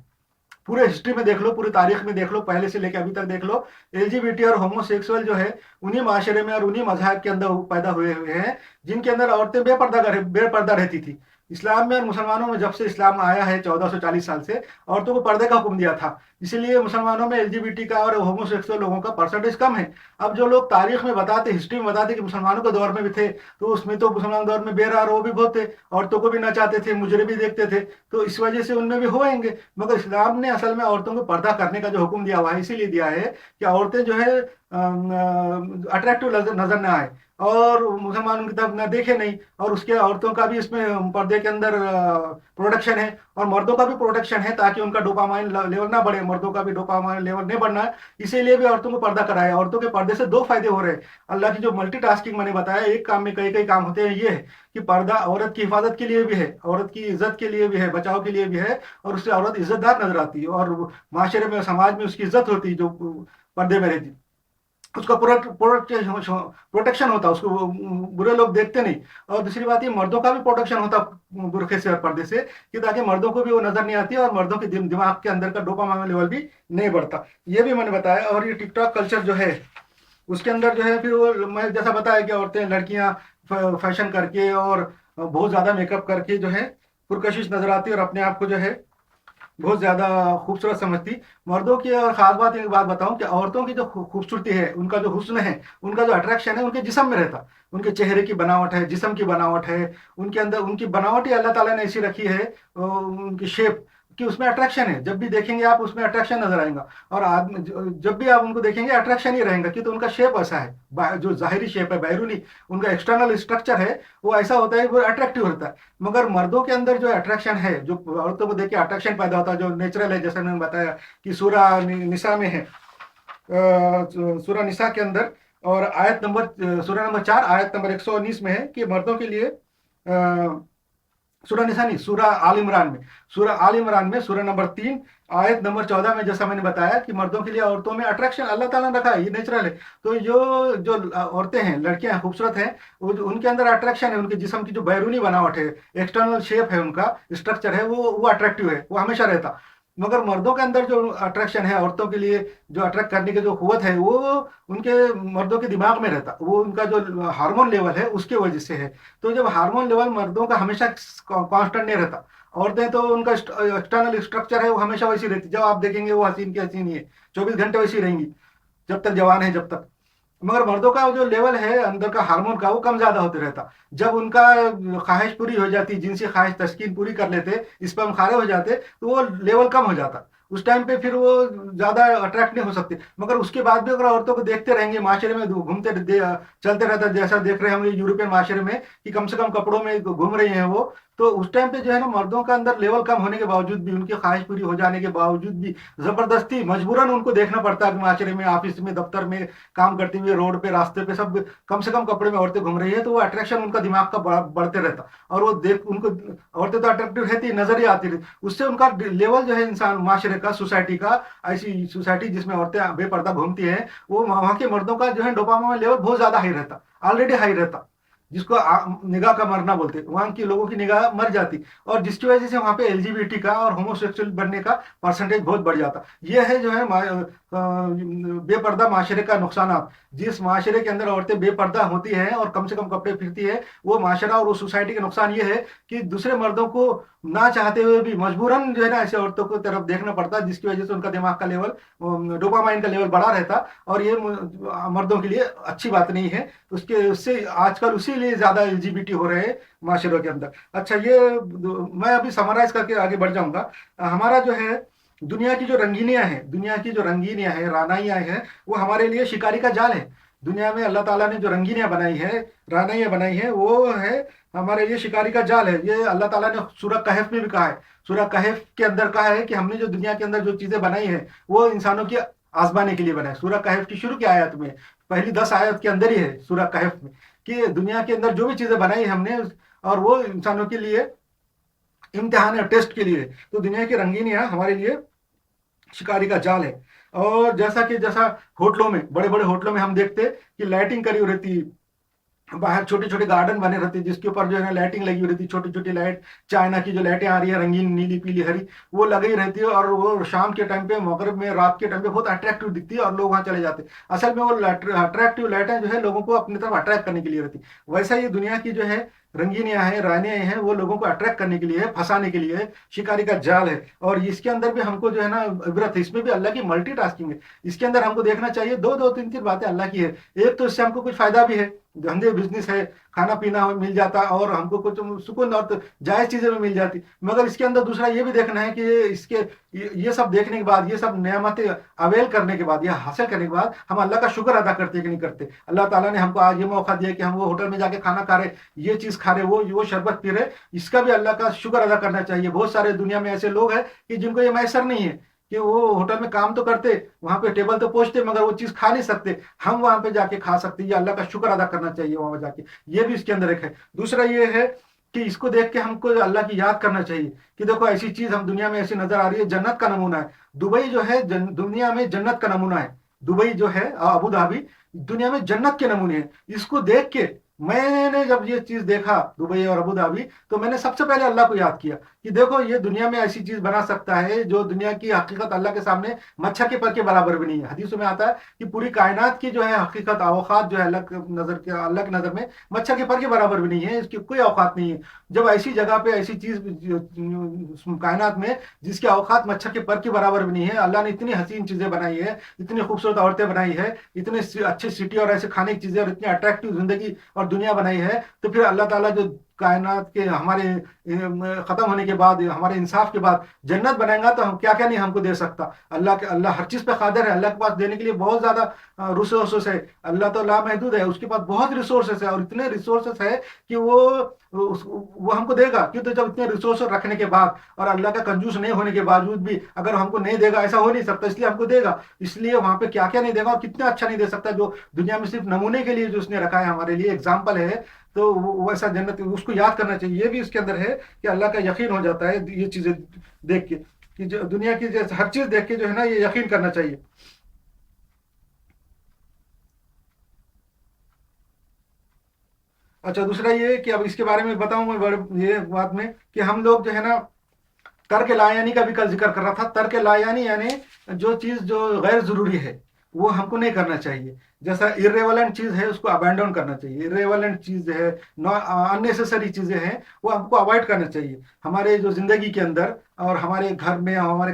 पूरे हिस्ट्री में देख लो, पूरी तारीख में देख लो, पहले से लेकर अभी तक देख लो, एलजीबीटी और होमोसेक्सुअल जो है उन्हीं माशरे में और उन्हीं मजहब के अंदर पैदा हुए हुए हैं, जिनके अंदर औरतें बेपर्दा रहती थी। इस्लाम में और मुसलमानों में जब से इस्लाम आया है 1440 साल से, औरतों को पर्दे का हुक्म दिया था। इसीलिए मुसलमानों में एलजीबीटी का और होमोसेक्सुअल लोगों का परसेंटेज कम है। अब जो लोग तारीख में बताते, हिस्ट्री में बताते कि मुसलमानों के दौर में भी थे, तो उसमें तो मुसलमान दौर में बेरा वो भी बहुत थे, औरतों को भी नचाते थे, मुजरे भी देखते थे, तो इस वजह से उनमें भी होंगे। मगर इस्लाम ने असल में औरतों को पर्दा करने का जो हुक्म दिया हुआ है, इसीलिए दिया है कि औरतें जो है अट्रैक्टिव नजर न आए और मुसलमान उनकी तरफ न देखे नहीं। और उसके औरतों का भी इसमें पर्दे के अंदर प्रोटेक्शन है, और मर्दों का भी प्रोटेक्शन है, ताकि उनका डोपामाइन लेवल ना बढ़े, मर्दों का भी डोपामाइन लेवल नहीं बढ़ना है। इसीलिए भी औरतों को पर्दा कराया। औरतों के पर्दे से दो फायदे हो रहे हैं। अल्लाह की जो मल्टीटास्किंग मैंने बताया, एक काम में कई कई काम होते हैं, ये है कि पर्दा औरत की हिफाजत के लिए भी है, औरत की इज्जत के लिए भी है, बचाव के लिए भी है, और उससे औरत इज्जतदार नजर आती है, और माशरे में, समाज में उसकी इज्जत होती है जो पर्दे में रहती, उसका प्रोटेक्शन होता, उसको बुरे लोग देखते नहीं। और दूसरी बात ये, मर्दों का भी प्रोटेक्शन होता बुरखे से और पर्दे से, कि ताकि मर्दों को भी वो नजर नहीं आती और मर्दों के दिमाग के अंदर का डोपामाइन लेवल भी नहीं बढ़ता। ये भी मैंने बताया। और ये टिकटॉक कल्चर जो है, उसके अंदर जो है फिर वो मैं जैसा बताया कि औरतें, लड़कियां फैशन करके और बहुत ज्यादा मेकअप करके जो है पुरकशिश नजर आती है और अपने आप को जो है बहुत ज्यादा खूबसूरत समझती। मर्दों की और खास बात, एक बात बताऊं कि औरतों की जो खूबसूरती है, उनका जो हुस्न है, उनका जो अट्रैक्शन है, उनके जिस्म में रहता। उनके चेहरे की बनावट है, जिस्म की बनावट है, उनके अंदर उनकी बनावट ही अल्लाह ताला ने ऐसी रखी है, उनकी शेप कि उसमें अट्रैक्शन है। जब भी देखेंगे आप, उसमें अट्रैक्शन नजर आएगा। और आदमी जब भी आप उनको देखेंगे, अट्रैक्शन ही रहेगा, कि तो उनका शेप ऐसा है, जो जाहिरी शेप है, बैरूनी उनका एक्सटर्नल स्ट्रक्चर है, वो ऐसा होता है, वो अट्रैक्टिव होता है। मगर मर्दों के अंदर जो अट्रैक्शन है, जो औरतों को देख के अट्रैक्शन पैदा होता है, जो नेचुरल है, जैसे मैंने बताया कि सूरा निसा में है, सूरा निसा के अंदर اور आयत नंबर सूरह नंबर 4 आयत नंबर 119 में है कि मर्दों के लिए सूरह निसा नहीं, सूरह आल इमरान में, सूरह आल इमरान में सूरह नंबर 3 आयत नंबर 14 में जैसा मैंने बताया कि मर्दों के लिए औरतों में अट्रैक्शन अल्लाह ताला ने रखा है, ये नेचुरल है। तो जो जो औरतें हैं, लड़कियां हैं, खूबसूरत हैं, उनके अंदर अट्रैक्शन है, उनके जिस्म की जो बैरूनी बनावट है, एक्सटर्नल शेप है, उनका स्ट्रक्चर है, वो अट्रैक्टिव है, वो हमेशा रहता। मगर मर्दों के अंदर जो अट्रैक्शन है, औरतों के लिए जो अट्रैक्ट करने की जो कुव्वत है, वो उनके मर्दों के दिमाग में रहता, वो उनका जो हार्मोन लेवल है उसके वजह से है। तो जब हार्मोन लेवल मर्दों का हमेशा कांस्टेंट नहीं रहता, औरतें तो उनका एक्सटर्नल स्ट्रक्चर है वो हमेशा वैसी रहती, जब आप देखेंगे वो हसीन की हसीन ही है, 24 घंटे वैसी रहेंगी जब तक जवान है जब तक। मगर मर्दों का जो लेवल है अंदर का हार्मोन का, वो कम ज्यादा होते रहता। जब उनका ख्वाहिश पूरी हो जाती, जिनसी ख्वाहिश तस्कीन पूरी कर लेते, स्पर्म खारे हो जाते, तो वो लेवल कम हो जाता। उस टाइम पे फिर वो ज्यादा अट्रैक्ट नहीं हो सकते। मगर उसके बाद भी अगर औरतों को देखते रहेंगे माशरे में घूमते चलते रहता, जैसा देख रहे हैं हम यूरोपियन माशरे में कि कम से कम कपड़ों में घूम रही हैं वो, तो उस टाइम पे जो है ना, मर्दों का अंदर लेवल कम होने के बावजूद भी, उनकी ख्वाहिश पूरी हो जाने के बावजूद भी, जबरदस्ती मजबूरन उनको देखना पड़ता है। माशरे में, ऑफिस में, दफ्तर में काम करते हुए, रोड पे, रास्ते पे, सब कम से कम कपड़े में औरतें घूम रही है, तो वो अट्रैक्शन उनका दिमाग का बढ़ते रहता। और वो देख उनको, औरतें तो अट्रैक्टिव रहती, नजर ही आती रहती, उससे उनका लेवल जो है इंसान माशरे का, सोसाइटी का, ऐसी सोसाइटी जिसमें औरतें बेपर्दा घूमती हैं, वो वहां के मर्दों का जो है डोपामाइन लेवल बहुत ज्यादा हाई रहता, ऑलरेडी हाई रहता, जिसको निगाह का मरना बोलते हैं। वहां के लोगों की निगाह मर जाती, और जिसकी वजह से वहां पे एलजीबीटी का और होमोसेक्सुअल बनने का परसेंटेज बहुत बढ़ जाता। ये है जो है बेपर्दा माशरे का नुकसान। जिस माशरे के अंदर औरतें बेपर्दा होती हैं और कम से कम कपड़े फिरती है, वो माशरा और वो सोसाइटी का नुकसान ये है कि दूसरे मर्दों को ना चाहते हुए भी मजबूरन जो है ना ऐसे औरतों को तरफ देखना पड़ता, जिसकी वजह से उनका दिमाग का लेवल, डोपामाइन का लेवल बढ़ा रहता। और ये मर्दों के लिए अच्छी बात नहीं है। उसके उससे आजकल उसी लिए ज्यादा एलजीबीटी हो रहे हैं माशरों के अंदर। अच्छा, ये मैं अभी समराइज करके आगे बढ़ जाऊंगा। हमारा जो है दुनिया की जो रंगीनियां हैं, रानाइयां हैं, वो हमारे लिए शिकारी का जाल है। दुनिया में अल्लाह ताला ने जो रंगीनियां बनाई है, रानाइयां बनाई है, वो है हमारे लिए शिकारी का जाल है। ये अल्लाह ताला ने सूरह कहफ में भी कहा है। सूरह कहफ के अंदर कहा है कि हमने जो दुनिया के अंदर जो चीजें बनाई है, वो इंसानों की आजमाने के लिए बनाए। सूरह कहफ की शुरू की आयत में, पहली 10 आयत के अंदर ही है सूरह कहफ में, कि दुनिया के अंदर जो भी चीजें बनाई हमने, और वो इंसानों के लिए इम्तिहान है, टेस्ट के लिए। तो दुनिया की रंगीनियां हमारे लिए शिकारी का जाल है। और जैसा होटलों में, बड़े बड़े होटलों में हम देखते कि लाइटिंग करी हुई रहती, बाहर छोटे छोटे गार्डन बने रहते, जिसके ऊपर जो है ना लाइटिंग लगी हुई रहती, छोटी छोटी लाइट, चाइना की जो लाइटें आ रही है रंगीन, नीली, पीली, हरी, वो लगी रहती है। और वो शाम के टाइम पे, मगरिब में, रात के टाइम पे बहुत अट्रैक्टिव दिखती है, और लोग वहां चले जाते हैं। असल में वो अट्रैक्टिव लाइटें जो है लोगों को अपनी तरफ अट्रैक्ट करने के लिए रहती। वैसा ही दुनिया की जो है रंगीनियां हैं, रानियां हैं, वो लोगों को अट्रैक्ट करने के लिए, फंसाने के लिए शिकारी का जाल है। और इसके अंदर भी हमको जो है ना इबरत है, इसमें भी अल्लाह की मल्टीटास्किंग है। इसके अंदर हमको देखना चाहिए दो दो तीन तीन बातें अल्लाह की है। एक तो इससे हमको कुछ फायदा भी है, धंधे बिजनेस है, खाना पीना मिल जाता, और हमको कुछ सुकून और तो जायज चीजें भी मिल जाती। मगर इसके अंदर दूसरा ये भी देखना है कि ये सब देखने के बाद, ये सब नेमतें अवेल करने के बाद, ये हासिल करने के बाद, हम अल्लाह का शुक्र अदा करते कि नहीं करते। अल्लाह ताला ने हमको आज ये मौका दिया कि हम वो होटल में जाके खाना खा रहे, ये चीज खा रहे, वो शरबत पी रहे, इसका भी अल्लाह का शुक्र अदा करना चाहिए। बहुत सारे दुनिया में ऐसे लोग हैं कि जिनको ये मैसर नहीं है, कि वो होटल में काम तो करते, वहां पे टेबल तो पहुंचते, मगर वो चीज खा नहीं सकते। हम वहां पे जाके खा सकते, ये अल्लाह का शुक्र अदा करना चाहिए वहां जाके। ये भी इसके अंदर एक है। दूसरा ये है कि इसको देख के हमको अल्लाह की याद करना चाहिए कि देखो ऐसी चीज हम दुनिया में ऐसी नजर आ रही है, जन्नत का नमूना है। दुबई जो है दुनिया में जन्नत का नमूना है। दुबई जो है, अबू धाबी, दुनिया में जन्नत के नमूने हैं। इसको देख के मैंने जब ये चीज देखा, दुबई और अबू धाबी, तो मैंने सबसे पहले अल्लाह को याद किया कि देखो ये दुनिया में ऐसी चीज बना सकता है जो दुनिया की हकीकत अल्लाह के सामने मच्छर के पर के बराबर भी नहीं है। हदीसों में आता है कि पूरी कायनात की जो है हकीकत, औकात जो है अल्लाह की नजर में मच्छर के पर के बराबर भी नहीं है, इसकी कोई औकात नहीं है। जब ऐसी जगह पे ऐसी चीज कायनात में जिसकी औकात मच्छर के पर के बराबर भी नहीं है, अल्लाह ने इतनी हसीन चीजें बनाई है, इतनी खूबसूरत औरतें बनाई है, इतने अच्छी सिटी और ऐसे खाने की चीजें और इतनी अट्रैक्टिव जिंदगी और दुनिया बनाई है, तो फिर अल्लाह ताला जो कायनात के हमारे खत्म होने के बाद, हमारे इंसाफ के बाद जन्नत बनाएगा, तो हम क्या क्या नहीं हमको दे सकता। अल्लाह हर चीज पे कादिर है। अल्लाह के पास देने के लिए बहुत ज्यादा रिसोर्सेस है। अल्लाह तो लामहदूद है, उसके पास बहुत रिसोर्सेस है, और इतने रिसोर्सेस है कि वो وہ ہم کو دے گا کیوں؟ تو جب اتنے ریسورس رکھنے کے بعد اور اللہ کا کنجوس نہیں ہونے کے باوجود بھی اگر ہم کو نہیں دے گا، ایسا ہو نہیں سکتا، اس لیے ہم کو دے گا. اس لیے وہاں پہ کیا کیا نہیں دے گا اور کتنا اچھا نہیں دے سکتا، جو دنیا میں صرف نمونے کے لیے جو اس نے رکھا ہے ہمارے لیے ایگزامپل ہے. تو ویسا جنت اس کو یاد کرنا چاہیے. یہ بھی اس کے اندر ہے کہ اللہ کا یقین ہو جاتا ہے یہ چیزیں دیکھ کے، کہ جو دنیا کی ہر چیز دیکھ کے جو ہے نا یہ یقین کرنا چاہیے. اچھا دوسرا یہ کہ اب اس کے بارے میں بتاؤں میں یہ بات میں کہ ہم لوگ جو ہے نا ترک لایانی کا بھی کل ذکر کر رہا تھا. ترک لایانی یعنی جو چیز جو غیر ضروری ہے وہ ہم کو نہیں کرنا چاہیے. جیسا irrelevant چیز ہے اس کو ابینڈون کرنا چاہیے. irrelevant چیز ہے، unnecessary چیزیں ہیں وہ ہم کو اوائڈ کرنا چاہیے ہمارے جو زندگی کے اندر. اور ہمارے گھر میں ہمارے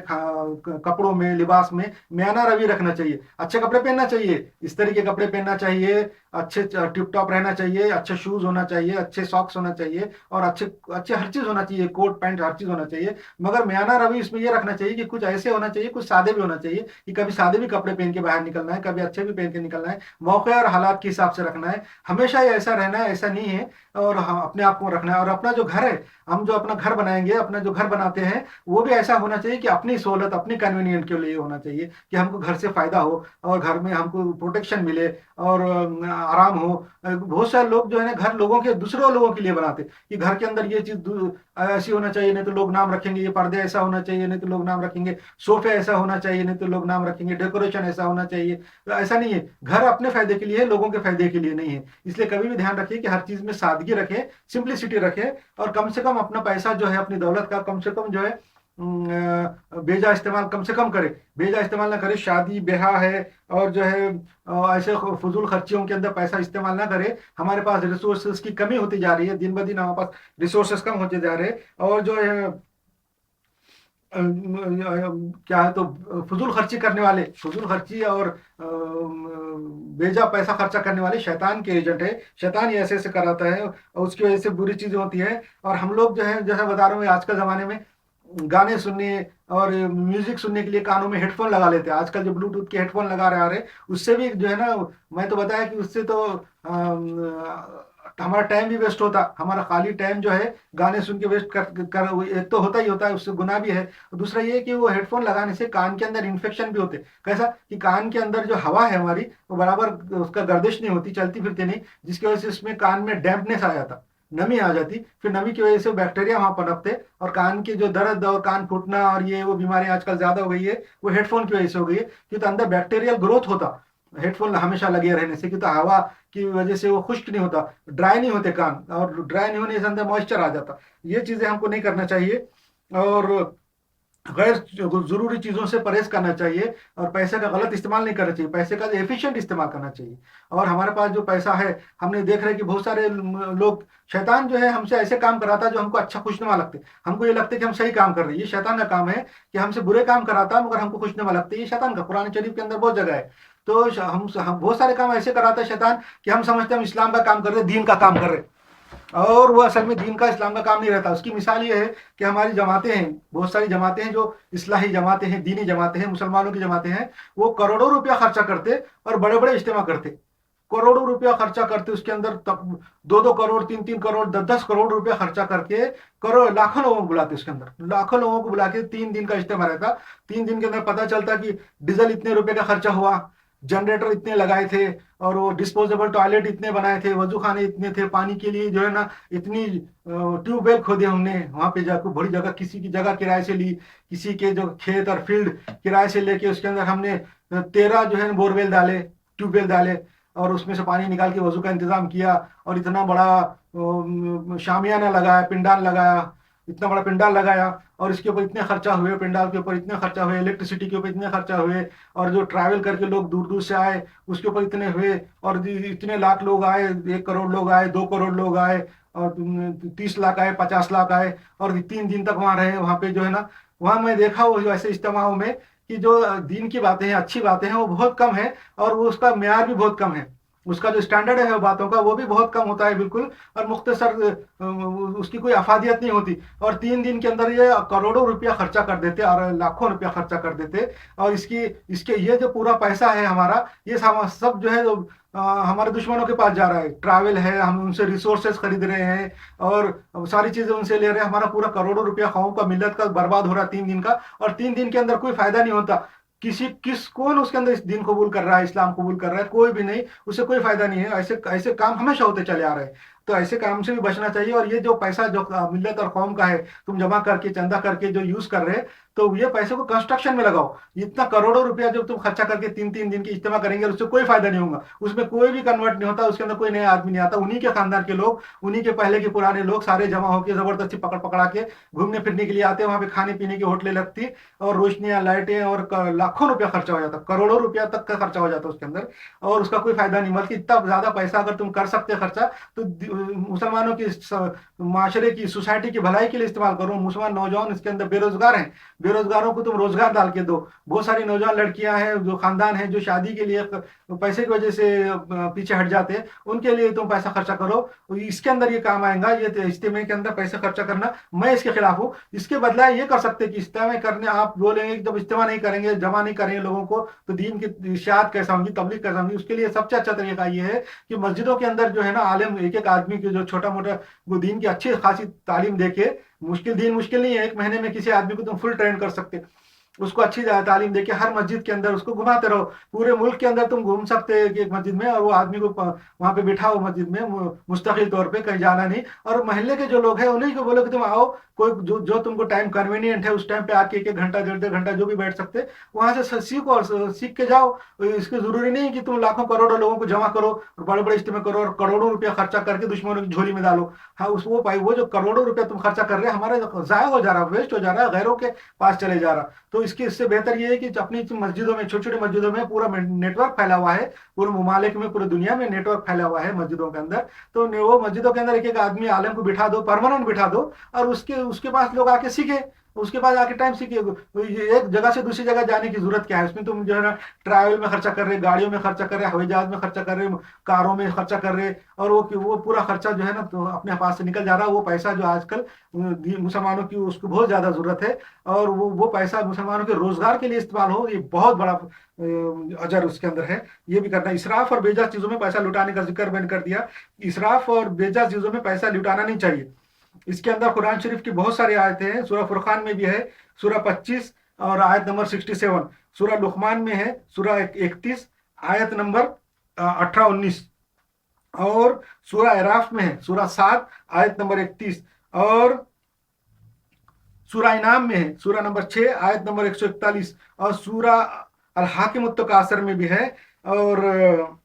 کپڑوں میں لباس میں میانہ روی رکھنا چاہیے. اچھے کپڑے پہننا چاہیے، اس طریقے کپڑے پہننا چاہیے، اچھے ٹپ ٹاپ رہنا چاہیے، اچھے شوز ہونا چاہیے، اچھے ساکس ہونا چاہیے اور اچھے اچھے ہر چیز ہونا چاہیے، کوٹ پینٹ ہر چیز ہونا چاہیے. مگر میانہ روی اس میں یہ رکھنا چاہیے کہ کچھ ایسے ہونا چاہیے، کچھ سادے بھی ہونا چاہیے کہ کبھی سادے بھی کپڑے پہن کے باہر نکلنا ہے، کبھی اچھے بھی پہن کے نکلنا ہے. موقع اور حالات کے حساب سے رکھنا ہے. ہمیشہ یہ ایسا رہنا ہے ایسا نہیں ہے. اور ہم اپنے آپ کو رکھنا ہے. اور اپنا جو گھر ہے، ہم جو اپنا گھر بنائیں گے، اپنا جو گھر بناتے ہیں وہ بھی ایسا ہونا چاہیے کہ اپنی سہولت اپنی کنوینئنٹ کے لیے ہونا چاہیے کہ ہم کو گھر سے فائدہ ہو اور گھر میں ہم کو پروٹیکشن ملے اور آرام ہو. بہت سارے لوگ جو ہے نا گھر لوگوں کے دوسروں لوگوں کے لیے بناتے کہ گھر کے اندر یہ چیز ایسی ہونا چاہیے نہیں تو لوگ نام رکھیں گے، یہ پردے ایسا ہونا چاہیے نہیں تو لوگ نام رکھیں گے، صوفے ایسا ہونا چاہیے نہیں تو لوگ نام رکھیں گے، ڈیکوریشن ایسا ہونا چاہیے. ایسا نہیں ہے. گھر اپنے فائدے کے لیے ہے، لوگوں کے فائدے کے لیے نہیں ہے. اس لیے کبھی بھی دھیان رکھیے کہ ہر چیز میں سادگی رکھیں، سمپلسٹی رکھیں اور کم سے کم اپنا پیسہ جو ہے اپنی دولت کا کم سے کم جو ہے بیجا استعمال کم سے کم کرے. بیجا استعمال نہ کرے. شادی بیاہ ہے اور جو ہے ایسے فضول خرچیوں کے اندر پیسہ استعمال نہ کرے. ہمارے پاس ریسورسز کی کمی ہوتی جا رہی ہے، دن بدن ہمارے پاس ریسورسز کم ہوتے جا رہے ہیں اور جو ہے کیا ہے تو فضول خرچی کرنے والے، فضول خرچی اور بیجا پیسہ خرچہ کرنے والے شیطان کے ایجنٹ ہے. شیطان یہ ایسے ایسے کراتا ہے اور اس کی وجہ سے بری چیزیں ہوتی ہیں. اور ہم لوگ جو ہے جیسا بتا رہا ہوں آج کل زمانے میں گانے سننے اور میوزک سننے کے لیے کانوں میں ہیڈ فون لگا لیتے ہیں. آج کل جو بلوٹوتھ کے ہیڈ فون لگا رہے آ رہے اس سے بھی جو ہے نا میں تو بتایا کہ اس سے تو ہمارا ٹائم بھی ویسٹ ہوتا. ہمارا خالی ٹائم جو ہے گانے سن کے ویسٹ کر ایک تو ہوتا ہی ہوتا ہے، اس سے گناہ بھی ہے. دوسرا یہ کہ وہ ہیڈ فون لگانے سے کان کے اندر انفیکشن بھی ہوتے. کیسا کہ کان کے اندر جو ہوا ہے ہماری وہ برابر اس کا گردش نہیں ہوتی، چلتی پھرتی نہیں، جس کی وجہ سے اس میں کان میں ڈیمپنیس آ جاتا، نمی آ جاتی. پھر نمی کی وجہ سے بیکٹیریا وہاں پنپتے اور کان کے جو درد اور کان پھوٹنا اور یہ وہ بیماریاں آج کل زیادہ ہو گئی ہے وہ ہیڈ فون کی وجہ سے ہو گئی ہے. کیونکہ اندر بیکٹیریل گروتھ ہوتا ہیڈ فون ہمیشہ لگے رہنے سے، کیونکہ ہوا کی وجہ سے وہ خشک نہیں ہوتا، ڈرائی نہیں ہوتے کان، اور ڈرائی نہیں ہونے سے اندر موئسچر آ جاتا. یہ چیزیں ہم کو نہیں کرنا چاہیے اور غیر ضروری چیزوں سے پرہیز کرنا چاہیے اور پیسے کا غلط استعمال نہیں کرنا چاہیے. پیسے کا ایفیشینٹ استعمال کرنا چاہیے. اور ہمارے پاس جو پیسہ ہے ہم نے دیکھ رہے کہ بہت سارے لوگ، شیطان جو ہے ہم سے ایسے کام کراتا ہے جو ہم کو اچھا خوشنما لگتے. ہم کو یہ لگتا ہے کہ ہم صحیح کام کر رہے ہیں. یہ شیطان کا کام ہے کہ ہم سے برے کام کراتا مگر ہم کو خوشنما لگتے. یہ شیطان کا قرآن شریف کے اندر بہت جگہ ہے. تو ہم بہت سارے کام ایسے کراتا ہے شیطان کہ ہم سمجھتے ہیں ہم اسلام کا کام کر رہے، دین کا کام کر رہے، اور وہ اصل میں دین کا اسلام کا کام نہیں رہتا. اس کی مثال یہ ہے کہ ہماری جماعتیں ہیں، بہت ساری جماعتیں ہیں جو اصلاحی جماعتیں ہیں، دینی جماعتیں ہیں، مسلمانوں کی جماعتیں ہیں. وہ کروڑوں روپیہ خرچہ کرتے اور بڑے بڑے اجتماع کرتے، کروڑوں روپیہ خرچہ کرتے. اس کے اندر 2 کروڑ 3 کروڑ 10 کروڑ روپیہ خرچہ کر کے لاکھوں لوگوں کو بلاتے. اس کے اندر لاکھوں لوگوں کو بلا کے 3 دن کا اجتماع رہتا. 3 دن کے اندر پتہ چلتا کہ ڈیزل اتنے روپے کا خرچہ ہوا، جنریٹر اتنے لگائے تھے اور وہ ڈسپوزیبل ٹوائلٹ اتنے بنائے تھے، وضو خانے اتنے تھے، پانی کے لیے جو ہے نا اتنی ٹیوب ویل کھودے ہم نے وہاں پہ جا کے بڑی جگہ، کسی کی جگہ کرائے سے لی، کسی کے جو کھیت اور فیلڈ کرائے سے لے کے اس کے اندر ہم نے 13 جو ہے بور ویل ڈالے، ٹیوب ویل ڈالے اور اس میں سے پانی نکال کے وضو کا انتظام کیا. اور اتنا بڑا شامیانہ لگایا، پنڈال لگایا، اتنا بڑا پنڈال لگایا اور اس کے اوپر اتنے خرچہ ہوئے، پنڈال کے اوپر اتنے خرچہ ہوئے، الیکٹریسٹی کے اوپر اتنے خرچہ ہوئے، اور جو ٹریول کر کے لوگ دور دور سے آئے اس کے اوپر اتنے ہوئے، اور اتنے لاکھ لوگ آئے، 1 کروڑ لوگ آئے، 2 کروڑ لوگ آئے، اور 30 لاکھ آئے، 50 لاکھ آئے، اور 3 دن تک وہاں رہے. وہاں پہ جو ہے نا وہاں میں دیکھا وہ ایسے اجتماعوں میں کہ جو دین کی باتیں ہیں، اچھی باتیں ہیں، وہ بہت کم ہے اور وہ اس کا معیار بھی بہت کم ہے. उसका जो स्टैंडर्ड है बातों का वो भी बहुत कम होता है बिल्कुल, और मुख्तसर उसकी कोई अफादियत नहीं होती। और 3 दिन के अंदर ये करोड़ों रुपया खर्चा कर देते और लाखों रुपया खर्चा कर देते। और इसकी इसके ये जो पूरा पैसा है हमारा, ये सब जो है हमारे दुश्मनों के पास जा रहा है। ट्रैवल है, हम उनसे रिसोर्सेज खरीद रहे हैं और सारी चीजें उनसे ले रहे हैं। हमारा पूरा करोड़ों रुपया कौम का, मिल्लत का बर्बाद हो रहा है 3 दिन का। और 3 दिन के अंदर कोई फायदा नहीं होता। कौन उसके अंदर इस दिन कबूल कर रहा है, इस्लाम कबूल कर रहा है? कोई भी नहीं, उससे कोई फायदा नहीं है। ऐसे ऐसे काम हमेशा होते चले आ रहे हैं। तो ऐसे काम से भी बचना चाहिए। और ये जो पैसा जो मिल्लत और कौम का है, तुम जमा करके, चंदा करके जो यूज कर रहे हैं, तो ये पैसे को कंस्ट्रक्शन में लगाओ। इतना करोड़ों रुपया जब तुम खर्चा करके 3 3 दिन की इज्तिमा करेंगे, उससे कोई फायदा नहीं होगा। उसमें कोई भी कन्वर्ट नहीं होता, उसके अंदर कोई नया आदमी नहीं आता। उन्हीं के खानदान के लोग, उन्हीं के पहले के पुराने लोग सारे जमा होकर जबरदस्ती पकड़ पकड़ा के घूमने फिरने के लिए आते हैं। वहां पे खाने पीने की होटलें लगती, और रोशनियां, लाइटें, और लाखों रुपया खर्चा हो जाता, करोड़ों रुपया तक का खर्चा हो जाता उसके अंदर। और उसका कोई फायदा नहीं। बल्कि इतना ज्यादा पैसा अगर तुम कर सकते खर्चा, तो मुसलमानों की, माशरे की, सोसाइटी की भलाई के लिए इस्तेमाल करो। मुसलमान नौजवान इसके अंदर बेरोजगार हैं, बेरोजगारों को तुम रोजगार डाल के दो। बहुत सारी नौजवान लड़कियां हैं, जो खानदान हैं, जो शादी के लिए पैसे की वजह से पीछे हट जाते हैं, उनके लिए तुम पैसा खर्चा करो। इसके अंदर ये काम आएगा। ये इज्तिमा के अंदर पैसा खर्चा करना, मैं इसके खिलाफ हूँ। इसके बदला ये कर सकते कि इज्तिमा करने, आप बोलेंगे जब इज्तिमा नहीं करेंगे, जमा नहीं करेंगे लोगों को, तो दीन की इशाअत कैसा होगी, तबलीग कैसा होगी? उसके लिए सबसे अच्छा तरीका ये है कि मस्जिदों के अंदर जो है ना, आलिम, एक एक आदमी की जो छोटा मोटा वो दीन की अच्छी खासी तालीम देके, मुश्किल नहीं है, 1 महीने में किसी आदमी को तुम फुल ट्रेन कर सकते। उसको अच्छी तालीम देके हर मस्जिद के अंदर उसको घुमाते रहो। पूरे मुल्क के अंदर तुम घूम सकते हैं एक मस्जिद में, और वो आदमी को वहां पे बिठाओ मस्जिद में, मुस्तकिल तौर पे, कहीं जाना नहीं। और मोहल्ले के जो लोग हैं उन्हीं को बोलो कि तुम आओ, कोई जो तुमको टाइम कन्वीनियंट है उस टाइम पे आके 1 1 घंटा, 1 1 1 घंटा जो भी बैठ सकते, वहां से सीखो और सीख के जाओ। इसकी जरूरी नहीं कि तुम लाखों करोड़ों लोगों को जमा करो और बड़े बड़े इज्तिमा करो और करोड़ों रुपया खर्चा करके दुश्मनों की झोली में डालो। हाँ, उस वो जो करोड़ों रुपया तुम खर्चा कर रहे हैं, हमारे जाया हो जा रहा, वेस्ट हो जा रहा है, गैरों के पास चले जा रहा। तो इससे बेहतर ये है कि अपनी मस्जिदों में, छोटी छोटी मस्जिदों में पूरा नेटवर्क फैला हुआ है, पूरे ममालिक में, पूरी दुनिया में नेटवर्क फैला हुआ है मस्जिदों के अंदर। तो वो मस्जिदों के अंदर एक एक आदमी आलम को बिठा दो, परमानेंट बिठा दो, और उसके पास लोग आके सीखे, उसके बाद आके टाइम सीखे। एक जगह से दूसरी जगह जाने की जरूरत क्या है? उसमें तुम जो है ना, ट्रैवल में खर्चा कर रहे, गाड़ियों में खर्चा कर रहे, हवाई जहाज में खर्चा कर रहे, कारों में खर्चा कर रहे, और वो पूरा खर्चा जो है ना, तो अपने पास से निकल जा रहा है। वो पैसा जो आजकल मुसलमानों की, उसको बहुत ज्यादा जरूरत है, और वो पैसा मुसलमानों के रोजगार के लिए इस्तेमाल हो, ये बहुत बड़ा अजर उसके अंदर है। ये भी करना। इसराफ और बेजा चीजों में पैसा लुटाने का जिक्र मैंने कर दिया। इसराफ और बेजा चीजों में पैसा लुटाना नहीं चाहिए। इसके अंदर कुरान शरीफ की बहुत सारी आयतें हैं। सूरह फुरकान में भी है, सूरह 25 और आयत नंबर 67। सूरह लुकमान में है, सूरह 31 आयत नंबर 18 19। और सूरह अराफ में है, सूरह 7 आयत नंबर 31। और सूरह इनाम में है, सूरह नंबर 6 आयत नंबर 141। और सूरह अल हाकिम तकासर में भी है। और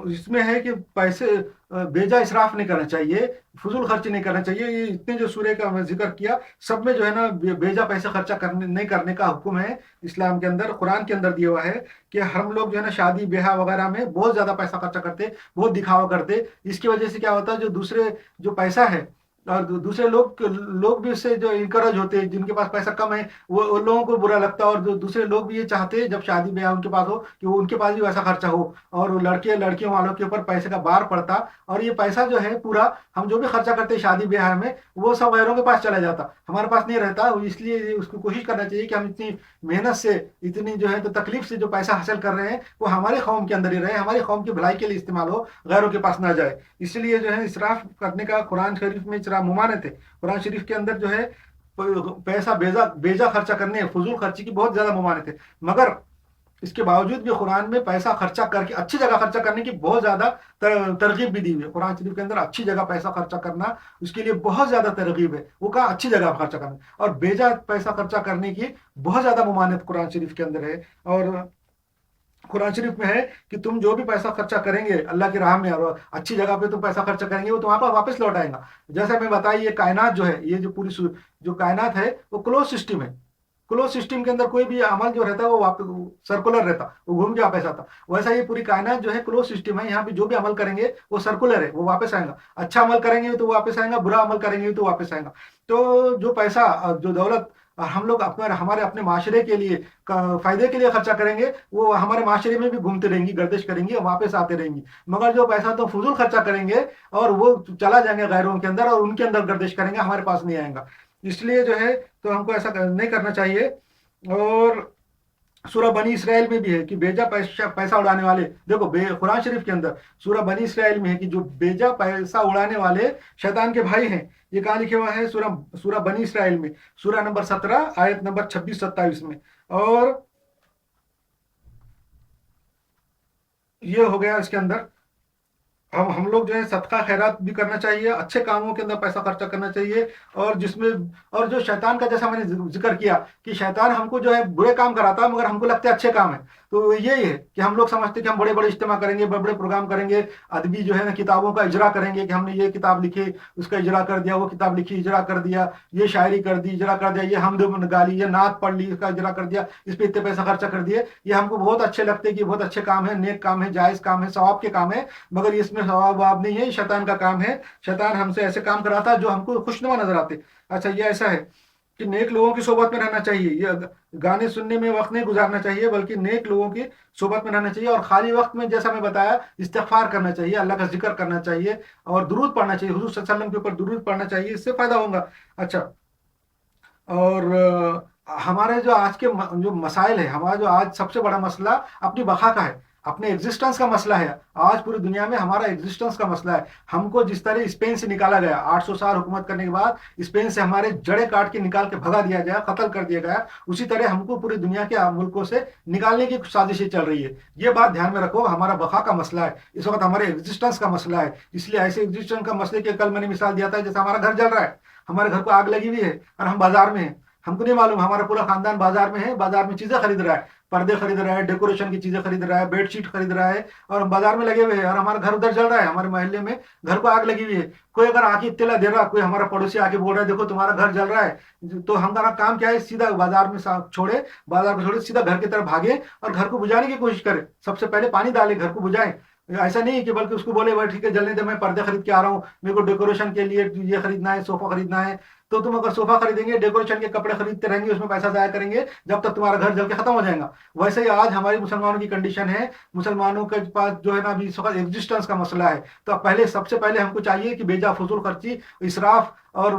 इसमें है कि पैसे बेजा इसराफ नहीं करना चाहिए, फजूल खर्ची नहीं करना चाहिए। ये इतने जो सूर्य का मैं जिक्र किया, सब में जो है ना, बेजा पैसा खर्चा करने नहीं करने का हुक्म है इस्लाम के अंदर, कुरान के अंदर दिया हुआ है। कि हम लोग जो है ना, शादी ब्याह वगैरह में बहुत ज्यादा पैसा खर्चा करते, बहुत दिखावा करते। इसकी वजह से क्या होता है, जो दूसरे जो पैसा है, और दूसरे लोग भी उससे जो इनकरेज होते हैं, जिनके पास पैसा कम है, वो उन लोगों को बुरा लगता है। और जो दूसरे लोग भी ये चाहते हैं, जब शादी ब्याह उनके पास हो, कि वो उनके पास भी वैसा खर्चा हो, और वो लड़कियों वालों के ऊपर पैसे का बार पड़ता। और ये पैसा जो है पूरा, हम जो भी खर्चा करते हैं शादी ब्याह में, वो सब गैरों के पास चला जाता, हमारे पास नहीं रहता। इसलिए उसको कोशिश करना चाहिए कि हम इतनी मेहनत से, इतनी जो है तो तकलीफ से जो पैसा हासिल कर रहे हैं, वो हमारे कौम के अंदर ही रहे, हमारी कौम की भलाई के लिए इस्तेमाल हो, गैरों के पास ना जाए। इसलिए जो है इसराफ करने का कुरान शरीफ में मुमानत है। कुरान शरीफ के अंदर जो है पैसा बेजा खर्चा करने, फजूल खर्ची की बहुत ज्यादा मुमानत है। मगर इसके बावजूद भी कुरान में पैसा खर्चा करके अच्छी जगह खर्चा करने की बहुत ज्यादा तरगीब भी दी हुई है। कुरान शरीफ के अंदर अच्छी जगह पैसा खर्चा करना, उसके लिए बहुत ज्यादा तरगीब है। वो कहा अच्छी जगह खर्चा करना, और बेजा पैसा खर्चा करने की बहुत ज्यादा मुमानत कुरान शरीफ के अंदर है। और कुरान शरीफ में है कि तुम जो भी पैसा खर्चा करेंगे अल्लाह की राह में, और अच्छी जगह पे तुम पैसा खर्चा करेंगे, वो तुम्हारे पास वापस लौट आएगा। जैसे मैं बताया, ये कायनात जो है, ये जो पूरी जो कायनात है, वो क्लोज सिस्टम है। क्लोज सिस्टम के अंदर कोई भी अमल जो रहता है वो वापस सर्कुलर रहता, वो घूम के वापस आता। वैसा ये पूरी कायनात जो है क्लोज सिस्टम है। यहाँ पे जो भी अमल करेंगे वो सर्कुलर है, वो वापस आएगा। अच्छा अमल करेंगे तो वापस आएगा, बुरा अमल करेंगे तो वापस आएगा। तो जो पैसा, जो दौलत और हम लोग अपने हमारे अपने माशरे के लिए फायदे के लिए खर्चा करेंगे, वो हमारे माशरे में भी घूमते रहेंगी, गर्दिश करेंगी और वापस आते रहेंगी। मगर जो पैसा तो फजूल खर्चा करेंगे और वो चला जाएंगे गैरों के अंदर और उनके अंदर गर्दिश करेंगे, हमारे पास नहीं आएगा। इसलिए जो है तो हमको ऐसा नहीं करना चाहिए। और सूरह बनी इसराइल में भी है कि बेजा पैसा पैसा उड़ाने वाले, देखो कुरान शरीफ के अंदर सूरह बनी इसराइल में है कि जो बेजा पैसा उड़ाने वाले शैतान के भाई हैं। ये कहाँ लिखे हुआ है? सूरह सूरह बनी इसराइल में, सूरह नंबर 17 आयत नंबर 26-27 में। और ये हो गया इसके अंदर। हम लोग जो है सदका खैरात भी करना चाहिए, अच्छे कामों के अंदर पैसा खर्चा करना चाहिए। और जिसमें और जो शैतान का, जैसा मैंने जिक्र किया कि शैतान हमको जो है बुरे काम कराता है, मगर हमको लगता है अच्छे काम है। तो यही है कि हम लोग समझते हैं कि हम बड़े बड़े इज्तिमा करेंगे, बड़े बड़े प्रोग्राम करेंगे, अदबी जो है ना किताबों का इजरा करेंगे कि हमने ये किताब लिखी उसका इजरा कर दिया, वो किताब लिखी इजरा कर दिया, ये शायरी कर दी इजरा कर दिया, ये हमद गाली, ये नात पढ़ ली इसका इजरा कर दिया, इस पे इतने पैसा खर्चा कर दिए। ये हमको बहुत अच्छे लगते हैं कि बहुत अच्छे काम है, नेक काम है, जायज काम है, सवाब के काम है। मगर इसमें सवाब वाब नहीं है, ये शैतान का काम है। शैतान हमसे ऐसे काम कराता है जो हमको खुशनुमा नजर आते। अच्छा, ये ऐसा है कि नेक लोगों की सोबत में रहना चाहिए। ये गाने सुनने में वक्त नहीं गुजारना चाहिए, बल्कि नेक लोगों की सोबत में रहना चाहिए। और खाली वक्त में जैसा मैं बताया इस्तिगफार करना चाहिए, अल्लाह का जिक्र करना चाहिए और दुरूद पढ़ना चाहिए, हुजूर सल्लल्लाहु अलैहि वसल्लम के ऊपर दुरूद पढ़ना चाहिए, इससे फायदा होगा। अच्छा, और हमारे जो आज के जो मसाइल है, हमारा जो आज सबसे बड़ा मसला अपनी बका का है, अपने एग्जिस्टेंस का मसला है। आज पूरी दुनिया में हमारा एग्जिस्टेंस का मसला है। हमको जिस तरह स्पेन से निकाला गया 800 साल हुकूमत करने के बाद, स्पेन से हमारे जड़े काट के निकाल के भगा दिया गया, कत्ल कर दिया गया, उसी तरह हमको पूरी दुनिया के मुल्कों से निकालने की साजिशें चल रही है। ये बात ध्यान में रखो, हमारा बका का मसला है, इस वक्त हमारे एग्जिस्टेंस का मसला है। इसलिए ऐसे एग्जिस्टेंस का मसले के कल मैंने मिसाल दिया था, जैसे हमारा घर जल रहा है, हमारे घर को आग लगी हुई है और हम बाजार में हैं। हमको नहीं मालूम, हमारा पूरा खानदान बाजार में है, बाजार में चीजें खरीद रहा है, पर्दे खरीद रहा है, डेकोरेशन की चीजें खरीद रहा है, बेडशीट खरीद रहा है, और हम बाजार में लगे हुए हैं और हमारा घर उधर जल रहा है, हमारे मोहल्ले में घर को आग लगी हुई है। कोई अगर आके इत्तला दे रहा, कोई हमारा पड़ोसी आके बोल रहा है देखो तुम्हारा घर जल रहा है, तो हमारा काम क्या है? सीधा बाजार में छोड़े, बाजार को छोड़े, सीधा घर की तरफ भागे और घर को बुझाने की कोशिश करे। सबसे पहले पानी डाले, घर को बुझाएं। ऐसा नहीं कि बल्कि उसको बोले भाई ठीक है जलने दे, मैं पर्दे खरीद के आ रहा हूँ, मेरे को डेकोरेशन के लिए ये खरीदना है, सोफा खरीदना है। तो तुम अगर सोफा खरीदेंगे, डेकोरेशन के कपड़े खरीदते रहेंगे, उसमें पैसा जाया करेंगे जब तक तुम्हारा घर जल के खत्म हो जाएगा। वैसे ही आज हमारी मुसलमानों की कंडीशन है। मुसलमानों के पास जो है ना अभी इस वक्त एग्जिस्टेंस का मसला है। तो अब पहले सबसे पहले हमको चाहिए कि बेजा फजूल खर्ची, इसराफ और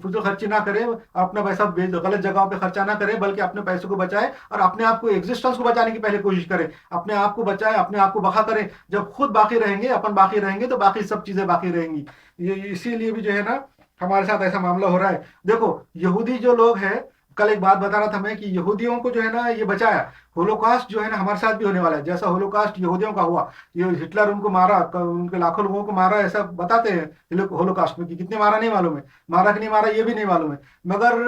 फजूल खर्ची ना करें, अपना पैसा गलत जगहों पे खर्चा ना करें, बल्कि अपने पैसों को बचाएं और अपने आप को एग्जिस्टेंस को बचाने की पहले कोशिश करें। अपने आप को बचाएं, अपने आप को बखा करें। जब खुद बाकी रहेंगे, अपन बाकी रहेंगे, तो बाकी सब चीजें बाकी रहेंगी। ये इसीलिए भी जो है ना हमारे साथ ऐसा मामला हो रहा है। देखो यहूदी जो लोग हैं, कल एक बात बता रहा था मैं कि यहूदियों को जो है ना ये बचाया। होलोकास्ट जो है ना हमारे साथ भी होने वाला है, जैसा होलोकास्ट यहूदियों का हुआ, ये हिटलर उनको मारा, उनके लाखों लोगों को मारा, ऐसा बताते हैं ये लोग होलोकास्ट में। कि कितने मारा नहीं मालूम है, मारा कि नहीं मारा ये भी नहीं मालूम है, मगर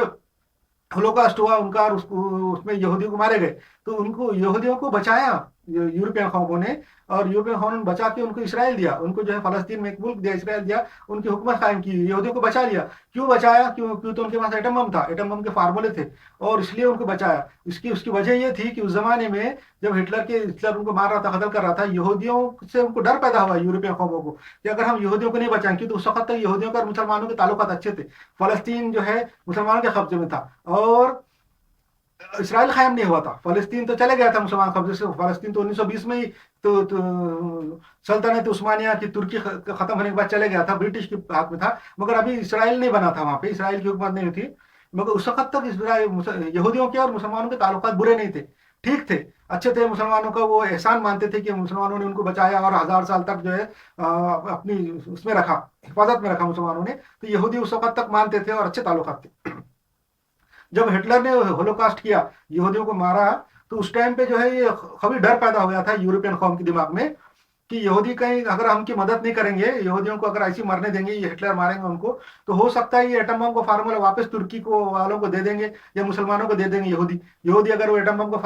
होलोकास्ट हुआ उनका और उसमें यहूदियों को मारे गए। तो उनको यहूदियों को बचाया यूरोपियन कौमों ने, और यूरोपियन कौमों ने बचा के उनको इसराइल दिया, उनको जो है फलस्तीन में एक मुल्क दिया, इसराइल दिया, उनकी हुकूमत कायम की, यहूदियों को बचा लिया। क्यों बचाया? क्यों तो उनके पास एटम बम था, एटम बम के फार्मूले थे, और इसलिए उनको बचाया। इसकी उसकी वजह ये थी कि उस जमाने में जब हिटलर उनको मार रहा था, कत्ल कर रहा था, यहूदियों से उनको डर पैदा हुआ यूरोपियन कौमों को कि अगर हम यहूदियों को नहीं बचाएंगे, तो उस वक्त तक यहूदियों का और मुसलमानों के ताल्लुकात अच्छे थे। फलस्तीन जो है मुसलमानों के कब्जे में था और इसराइल कायम नहीं हुआ था। फलस्तीन तो चले गया था मुसलमान कब्जे से। फलस्तीन तो 1920 में ही तो सल्तनत उस्मानिया की तुर्की खत्म होने के बाद चले गया था, ब्रिटिश के हाथ में था। मगर अभी इसराइल नहीं बना था, वहां पे इसराइल की हुकूमत नहीं थी। मगर उस वक्त तक यहूदियों के और मुसलमानों के ताल्लुकात बुरे नहीं थे, ठीक थे, अच्छे थे। मुसलमानों का वो एहसान मानते थे कि मुसलमानों ने उनको बचाया और 1000 साल तक जो है अपनी उसमें रखा, हिफाजत में रखा मुसलमानों ने। तो यहूदी उस वक्त तक मानते थे और अच्छे ताल्लुकात थे। जब हिटलर ने होलोकास्ट किया, यहूदियों को मारा, तो उस टाइम पे जो है ये कभी डर पैदा हो गया था यूरोपियन कौम के दिमाग में कि यहूदी कहीं अगर हमकी मदद नहीं करेंगे, यहूदियों को अगर ऐसी मरने देंगे, ये हिटलर मारेंगे उनको, तो हो सकता है ये एटम बम को फार्मूला वापस तुर्की को वालों को दे देंगे या मुसलमानों को दे देंगे। यहूदी यहूदी अगर वो एटम बम को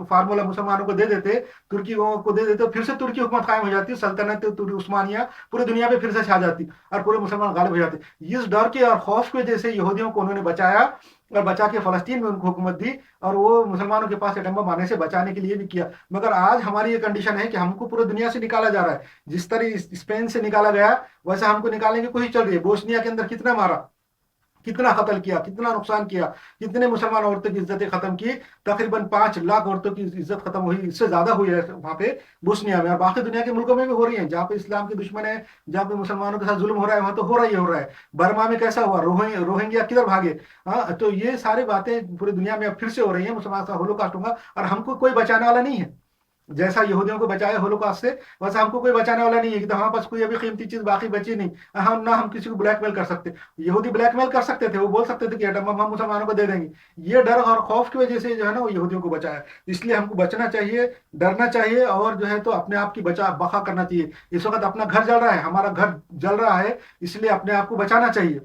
फार्मूला मुसलमानों को दे देते, तुर्की को दे देते, फिर से तुर्की हुकूमत कायम हो जाती, सल्तनत उस्मानिया पूरी दुनिया पे फिर से छा जाती और पूरे मुसलमान गालिब हो जाते। इस डर के और खौफ की वजह से यहूदियों को उन्होंने बचाया और बचा के फलस्तीन में उनको हुकूमत दी, और वो मुसलमानों के पास एटम बम आने से बचाने के लिए भी किया। मगर आज हमारी ये कंडीशन है कि हमको पूरी दुनिया से निकाला जा रहा है। जिस तरह स्पेन से निकाला गया, वैसा हमको निकालने की कोशिश चल रही है। बोस्निया के अंदर कितना मारा, कितना कत्ल किया, कितना नुकसान किया, कितने मुसलमान औरतों की इज्जतें खत्म की। तकरीबन 5 लाख औरतों की इज्जत खत्म हुई, इससे ज्यादा हुई है वहां पे बोस्निया में, और बाकी दुनिया के मुल्कों में भी हो रही है जहाँ पे इस्लाम के दुश्मन है, जहाँ पे मुसलमानों के साथ जुल्म हो रहा है, वहां तो हो रहा है। बर्मा में कैसा हुआ, रोहिंग्या किधर भागे। हाँ, तो ये सारी बातें पूरी दुनिया में अब फिर से हो रही है, मुसलमान का होलोकास्ट होगा, और हमको कोई बचाने वाला नहीं है। जैसा यहूदियों को बचाया होलोकास्ट से, वैसा हमको कोई बचाने वाला नहीं है, कि तो हमारे पास कोई अभी कीमती चीज बाकी बची नहीं। हम ना हम किसी को ब्लैकमेल कर सकते। यहूदी ब्लैकमेल कर सकते थे, वो बोल सकते थे कि हम मुसलमानों को दे देंगे। ये डर और खौफ की वजह से जो है ना वो यहूदियों को बचाया। इसलिए हमको बचना चाहिए, डरना चाहिए, और जो है तो अपने आप की बखा करना चाहिए। इस वक्त अपना घर जल रहा है, हमारा घर जल रहा है, इसलिए अपने आप को बचाना चाहिए।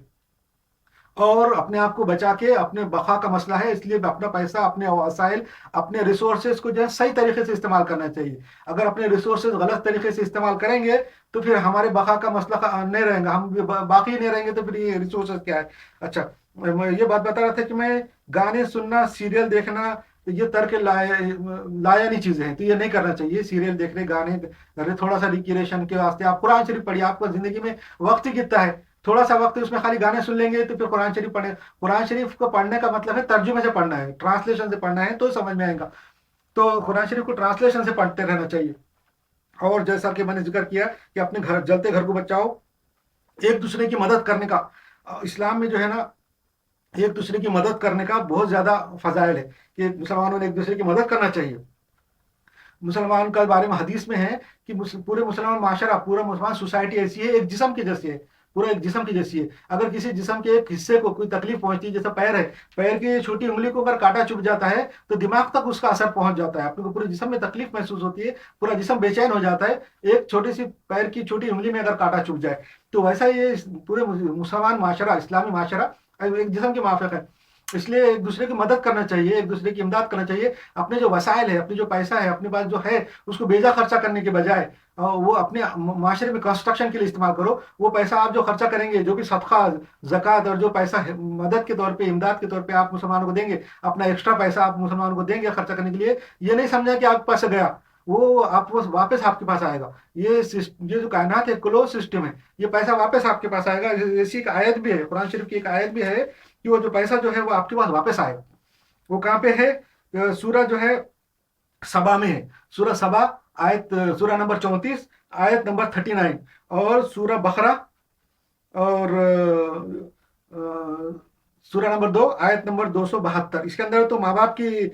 और अपने आप को बचा के, अपने बखा का मसला है, इसलिए अपना पैसा, अपने वसाइल, अपने रिसोर्सेज को जो है सही तरीके से इस्तेमाल करना चाहिए। अगर अपने रिसोर्सेज गलत तरीके से इस्तेमाल करेंगे तो फिर हमारे बखा का मसला नहीं रहेगा, हम बाकी नहीं रहेंगे, तो फिर ये रिसोर्सेज क्या है। अच्छा, मैं ये बात बता रहा था कि मैं गाने सुनना, सीरियल देखना, तो ये तर्क लायानी चीजें हैं, तो ये नहीं करना चाहिए। सीरियल देखने, गाने, अरे थोड़ा सा रिक्रिएशन के वास्ते आप कुरान शरीफ पढ़िए। आपको जिंदगी में वक्त ही कितना है, थोड़ा सा वक्त है, उसमें खाली गाने सुन लेंगे तो फिर कुरान शरीफ पढ़े। कुरान शरीफ को पढ़ने का मतलब है तर्जुमे से पढ़ना है, ट्रांसलेशन से पढ़ना है, तो समझ में आएगा। तो कुरान शरीफ को ट्रांसलेशन से पढ़ते रहना चाहिए। और जैसा कि मैंने जिक्र किया कि अपने घर, जलते घर को बचाओ, एक दूसरे की मदद करने का, इस्लाम में जो है ना एक दूसरे की मदद करने का बहुत ज्यादा फजाइल है, कि मुसलमानों ने एक दूसरे की मदद करना चाहिए। मुसलमान के बारे में हदीस में है कि पूरे मुसलमान माशरा, पूरा मुसलमान सोसाइटी ऐसी है, एक जिस्म की जैसी है, पूरा एक जिस्म की जैसी है। अगर किसी जिस्म के एक हिस्से को कोई तकलीफ पहुंचती है, जैसा पैर है, पैर की छोटी उंगली को अगर कांटा चुभ जाता है तो दिमाग तक उसका असर पहुंच जाता है, अपने को पूरे जिस्म में तकलीफ महसूस होती है, पूरा जिस्म बेचैन हो जाता है, एक छोटी सी पैर की छोटी उंगली में अगर कांटा चुभ जाए। तो वैसा ये पूरे मुसलमान माशरा, इस्लामी माशरा एक जिस्म के माफिक है। इसलिए एक दूसरे की मदद करना चाहिए, एक दूसरे की इमदाद करना चाहिए। अपने जो वसाइल है, अपनी जो पैसा है, अपने पास जो है, उसको बेजा खर्चा करने के बजाय वो अपने माशरे में कंस्ट्रक्शन के लिए इस्तेमाल करो। वो पैसा आप जो खर्चा करेंगे, जो भी सदका, जक़ात, और जो पैसा मदद के तौर पे, इमदाद के तौर पे आप मुसलमानों को देंगे, अपना एक्स्ट्रा पैसा आप मुसलमानों को देंगे खर्चा करने के लिए, ये नहीं समझा कि आपके पास से गया, वो आप वापस आपके पास आएगा। ये जो कायनात है, क्लोज सिस्टम है, ये पैसा वापस आपके पास आएगा। ऐसी एक आयत भी है, कुरान शरीफ की एक आयत भी है कि वो जो पैसा जो है वो आपके पास वापस आएगा। वो कहाँ पे है? सूरह जो है सबा में है, सूरह सबा, आयत सूरह नंबर 34, आयत नंबर 39, और सूरह बकरा, और सूरह नंबर 2, आयत नंबर 272। इसके अंदर तो माँ बाप की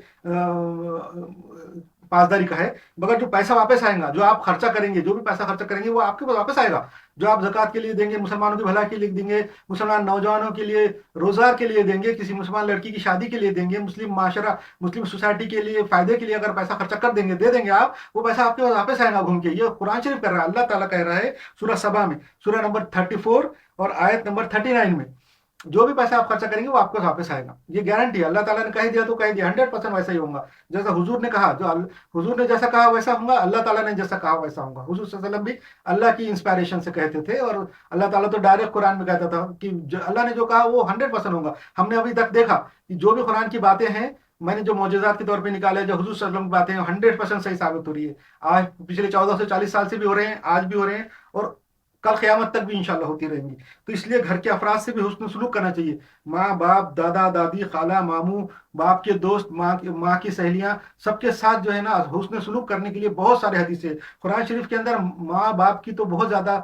पासदारी का है, मगर जो पैसा वापस आएगा, जो आप खर्चा करेंगे, जो भी पैसा खर्चा करेंगे, वो आपके पास वापस आएगा। जो आप ज़कात के लिए देंगे, मुसलमानों की भलाई के लिए देंगे, मुसलमान नौजवानों के लिए रोजगार के लिए देंगे, किसी मुसलमान लड़की की शादी के लिए देंगे, मुस्लिम माशरा, मुस्लिम सोसाइटी के लिए फायदे के लिए अगर पैसा खर्चा कर देंगे, दे देंगे आप, वो पैसा आपके पास वापस आएगा घूम के। ये कुरान शरीफ कर रहा है, अल्लाह ताला कह रहा है सूरह सबा में, सूरह नंबर 34 और आयत नंबर 39 में, जो भी पैसा आप खर्चा करेंगे वो आपको वापस आएगा। ये गारंटी है, अल्लाह ताला ने कह दिया तो कह दिया, 100% वैसा ही होगा। जैसा हुजूर ने कहा, हुजूर ने जैसा कहा वैसा होगा, अल्लाह ताला ने जैसा कहा वैसा होगा। हुजूर सल्लल्लाहु अलैहि वसल्लम भी अल्लाह की इंस्पायरेशन से कहते थे, और अल्लाह ताला तो डायरेक्ट कुरान में कहता था कि अल्लाह ने जो कहा वो 100% होगा। हमने अभी तक देखा कि जो भी कुरान की बातें हैं, मैंने जो मौजूदात के तौर पे निकाले, जो हुजूर सल्लल्लाहु अलैहि वसल्लम की बातें हैं, 100% सही साबित हो रही है। आज पिछले 14 से 40 साल से भी हो रहे हैं, आज भी हो रहे हैं, और कल क़यामत तक भी इंशाल्लाह होती रहेंगी। तो इसलिए घर के अफराद से भी हुस्न सलूक करना चाहिए। माँ बाप, दादा दादी, खाला मामू, बाप के दोस्त, माँ की सहेलियां, सबके साथ जो है ना हुस्न सलूक करने के लिए बहुत सारे हदीस है। कुरान शरीफ के अंदर माँ बाप की तो बहुत ज्यादा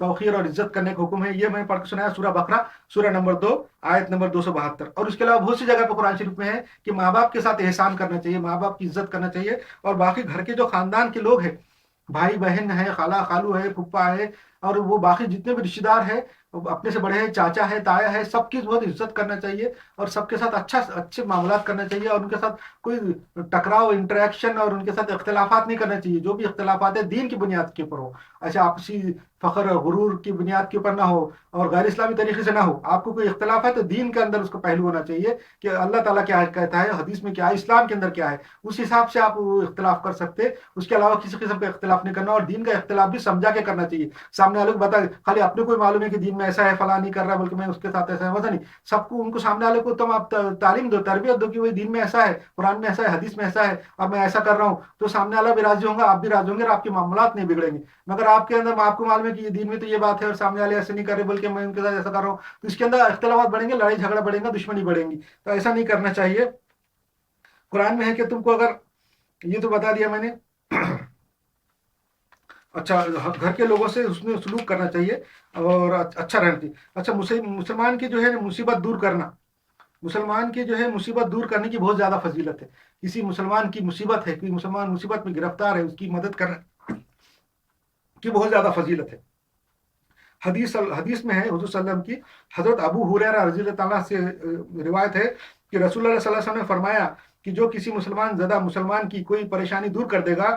तौक़ीर और इज्जत करने का हुक्म है। ये मैंने पढ़ के सुनाया, सूरह बकरा, सूरह नंबर 2, आयत नंबर 272। और उसके अलावा बहुत सी जगह पर कुरान शरीफ में है कि माँ बाप के साथ एहसान करना चाहिए, माँ बाप की इज्जत करना चाहिए। और बाकी घर के जो खानदान के लोग हैं, भाई बहन है, खाला खालू है, फुप्पा है, और वो बाकी जितने भी रिश्तेदार हैं, अपने से बड़े हैं, चाचा है, ताया है, सबकी बहुत इज्जत करना चाहिए, और सबके साथ अच्छे मामलात करना चाहिए, और उनके साथ कोई टकराव, इंटरेक्शन, और उनके साथ इख्तलाफात नहीं करना चाहिए। जो भी इख्तलाफात है दीन की बुनियाद के ऊपर हो, ऐसे आपसी फख्र गुरूर की बुनियाद के ऊपर ना हो, और गैर इस्लामी तरीके से ना हो। आपको कोई इख्तलाफ है तो दीन के अंदर उसका पहलू होना चाहिए कि अल्लाह ताला क्या कहता है, हदीस में क्या है, इस्लाम के अंदर क्या है, उस हिसाब से आप इख्तलाफ कर सकते। उसके अलावा किसी किस्म का इख्तलाफ नहीं करना, और दीन का इख्तलाफ भी समझा के करना चाहिए। सामने वाले को बता, खाली अपने को मालूम है कि दीन دین میں ایسا ہے فلاں نہیں کر رہا بلکہ میں اس کے ساتھ ایسا ہے، ویسا نہیں، سب کو ان کو سامنے والے کو تم آپ تعلیم دو، تربیت دو کہ وہ دین میں ایسا ہے، قرآن میں ایسا ہے، حدیث میں ایسا ہے، اور میں ایسا کر رہا ہوں، تو سامنے والا بھی راضی ہوں گا، آپ بھی راضی ہوں گے، اور آپ کے معاملات نہیں بگڑیں گے۔ مگر آپ کے اندر آپ کو معلوم ہے کہ یہ دین میں تو یہ بات ہے اور سامنے والے ایسے نہیں کر رہے بلکہ میں ان کے ساتھ ایسا کر رہا ہوں، تو اس کے اندر اختلافات بڑھیں گے، لڑائی جھگڑا بڑھیں گا، دشمنی بڑھیں گی، تو ایسا نہیں کرنا چاہیے۔ قرآن میں ہے کہ تم کو اگر یہ تو بتا دیا میں نے اچھا گھر کے لوگوں سے اس میں سلوک کرنا چاہیے اور اچھا رہنا چاہیے۔ اچھا مسلمان کی جو ہے مصیبت دور کرنا، مسلمان کی جو ہے مصیبت دور کرنے کی بہت زیادہ فضیلت ہے۔ کسی مسلمان کی مصیبت ہے، کوئی مسلمان مصیبت میں گرفتار ہے، اس کی مدد کرنا کی بہت زیادہ فضیلت ہے۔ حدیث میں ہے حضور صلی اللہ علیہ وسلم کی، حضرت ابو ہریرہ رضی اللہ تعالیٰ سے روایت ہے کہ رسول اللہ صلی اللہ علیہ وسلم نے فرمایا کہ جو کسی مسلمان کی کوئی پریشانی دور کر دے گا،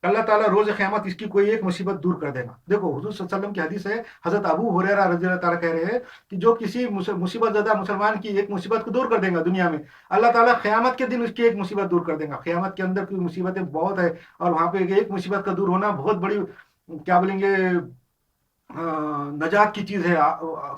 اللہ تعالیٰ روز قیامت اس کی کوئی ایک مصیبت دور کر دے گا۔ دیکھو حضور صلی اللہ علیہ وسلم کی حدیث ہے، حضرت ابو ہریرہ رضی اللہ تعالیٰ کہہ رہے ہیں کہ جو کسی مصیبت زدہ مسلمان کی ایک مصیبت کو دور کر دے گا دنیا میں، اللہ تعالیٰ قیامت کے دن اس کی ایک مصیبت دور کر دے گا۔ قیامت کے اندر کی مصیبتیں بہت ہے، اور وہاں پہ ایک مصیبت کا دور ہونا بہت بڑی، کیا بولیں گے، نجات کی چیز ہے۔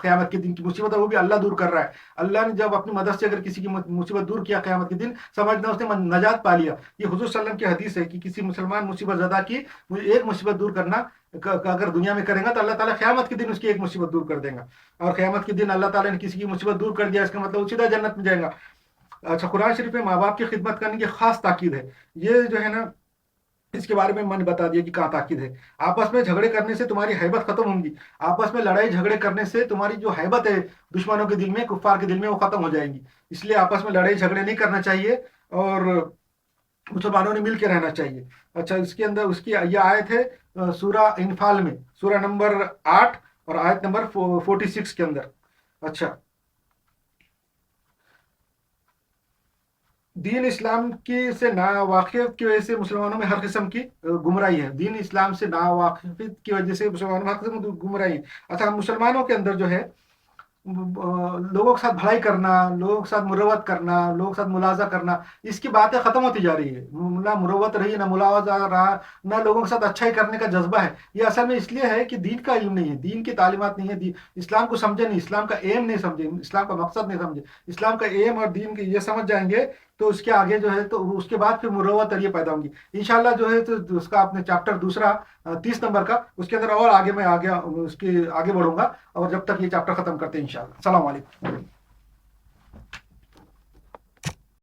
قیامت کے دن کی مصیبت ہے وہ بھی اللہ دور کر رہا ہے۔ اللہ نے جب اپنی مدد سے اگر کسی کی مصیبت دور کیا قیامت کے دن، سمجھنا اس نے نجات پا لیا۔ یہ حضور صلی اللہ علیہ وسلم کی حدیث ہے کہ کسی مسلمان مصیبت زدہ کی ایک مصیبت دور کرنا اگر دنیا میں کرے گا تو اللہ تعالیٰ قیامت کے دن اس کی ایک مصیبت دور کر دے گا، اور قیامت کے دن اللہ تعالیٰ نے کسی کی مصیبت دور کر دیا، اس کا مطلب وہ سیدھا جنت میں جائے گا۔ اچھا قرآن شریف میں ماں باپ کی خدمت کرنے کی خاص تاکید ہے۔ یہ جو ہے نا اس کے بارے میں نے بتا دیا کہ کہاں تاکید ہے۔ آپس میں جھگڑے کرنے سے تمہاری حیبت ختم ہوں گی، آپس میں لڑائی جھگڑے کرنے سے تمہاری جو حیبت ہے دشمنوں کے دل میں، کفار کے دل میں، وہ ختم ہو جائیں گی۔ اس لیے آپس میں لڑائی جھگڑے نہیں کرنا چاہیے اور مسلمانوں نے مل کے رہنا چاہیے۔ اچھا اس کے اندر اس کی یہ آیت ہے سورہ انفال میں، سورہ نمبر 8 اور آیت نمبر 46 کے اندر۔ اچھا دین اسلام کی سے ناواقفیت کی وجہ سے مسلمانوں میں ہر قسم کی گمراہی ہے۔ دین اسلام سے ناواقفیت کی وجہ سے مسلمانوں میں ہر قسم کی گمراہی ہے۔ اچھا مسلمانوں کے اندر جو ہے لوگوں کے ساتھ بھلائی کرنا، لوگوں کے ساتھ مروت کرنا، لوگوں کے ساتھ ملازہ کرنا، اس کی باتیں ختم ہوتی جا رہی ہے۔ نہ مروت رہی، نہ ملاوضہ رہا، نہ لوگوں کے ساتھ اچھائی کرنے کا جذبہ ہے۔ یہ اصل میں اس لیے ہے کہ دین کا علم نہیں ہے، دین کی تعلیمات نہیں ہے، اسلام کو سمجھے نہیں، اسلام کا ایم نہیں سمجھے، اسلام کا مقصد نہیں سمجھے۔ اسلام کا ایم اور دین کی یہ سمجھ جائیں گے تو اس کے آگے جو ہے تو اس کے بعد پھر مروت اور یہ پیدا ہوں گی انشاءاللہ۔ جو ہے تو اس کا اپنے چیپٹر دوسرا 30 نمبر کا، اس کے اندر اور آگے میں اس کے آگے بڑھوں گا، اور جب تک یہ چیپٹر ختم کرتے ہیں انشاءاللہ۔ السلام علیکم۔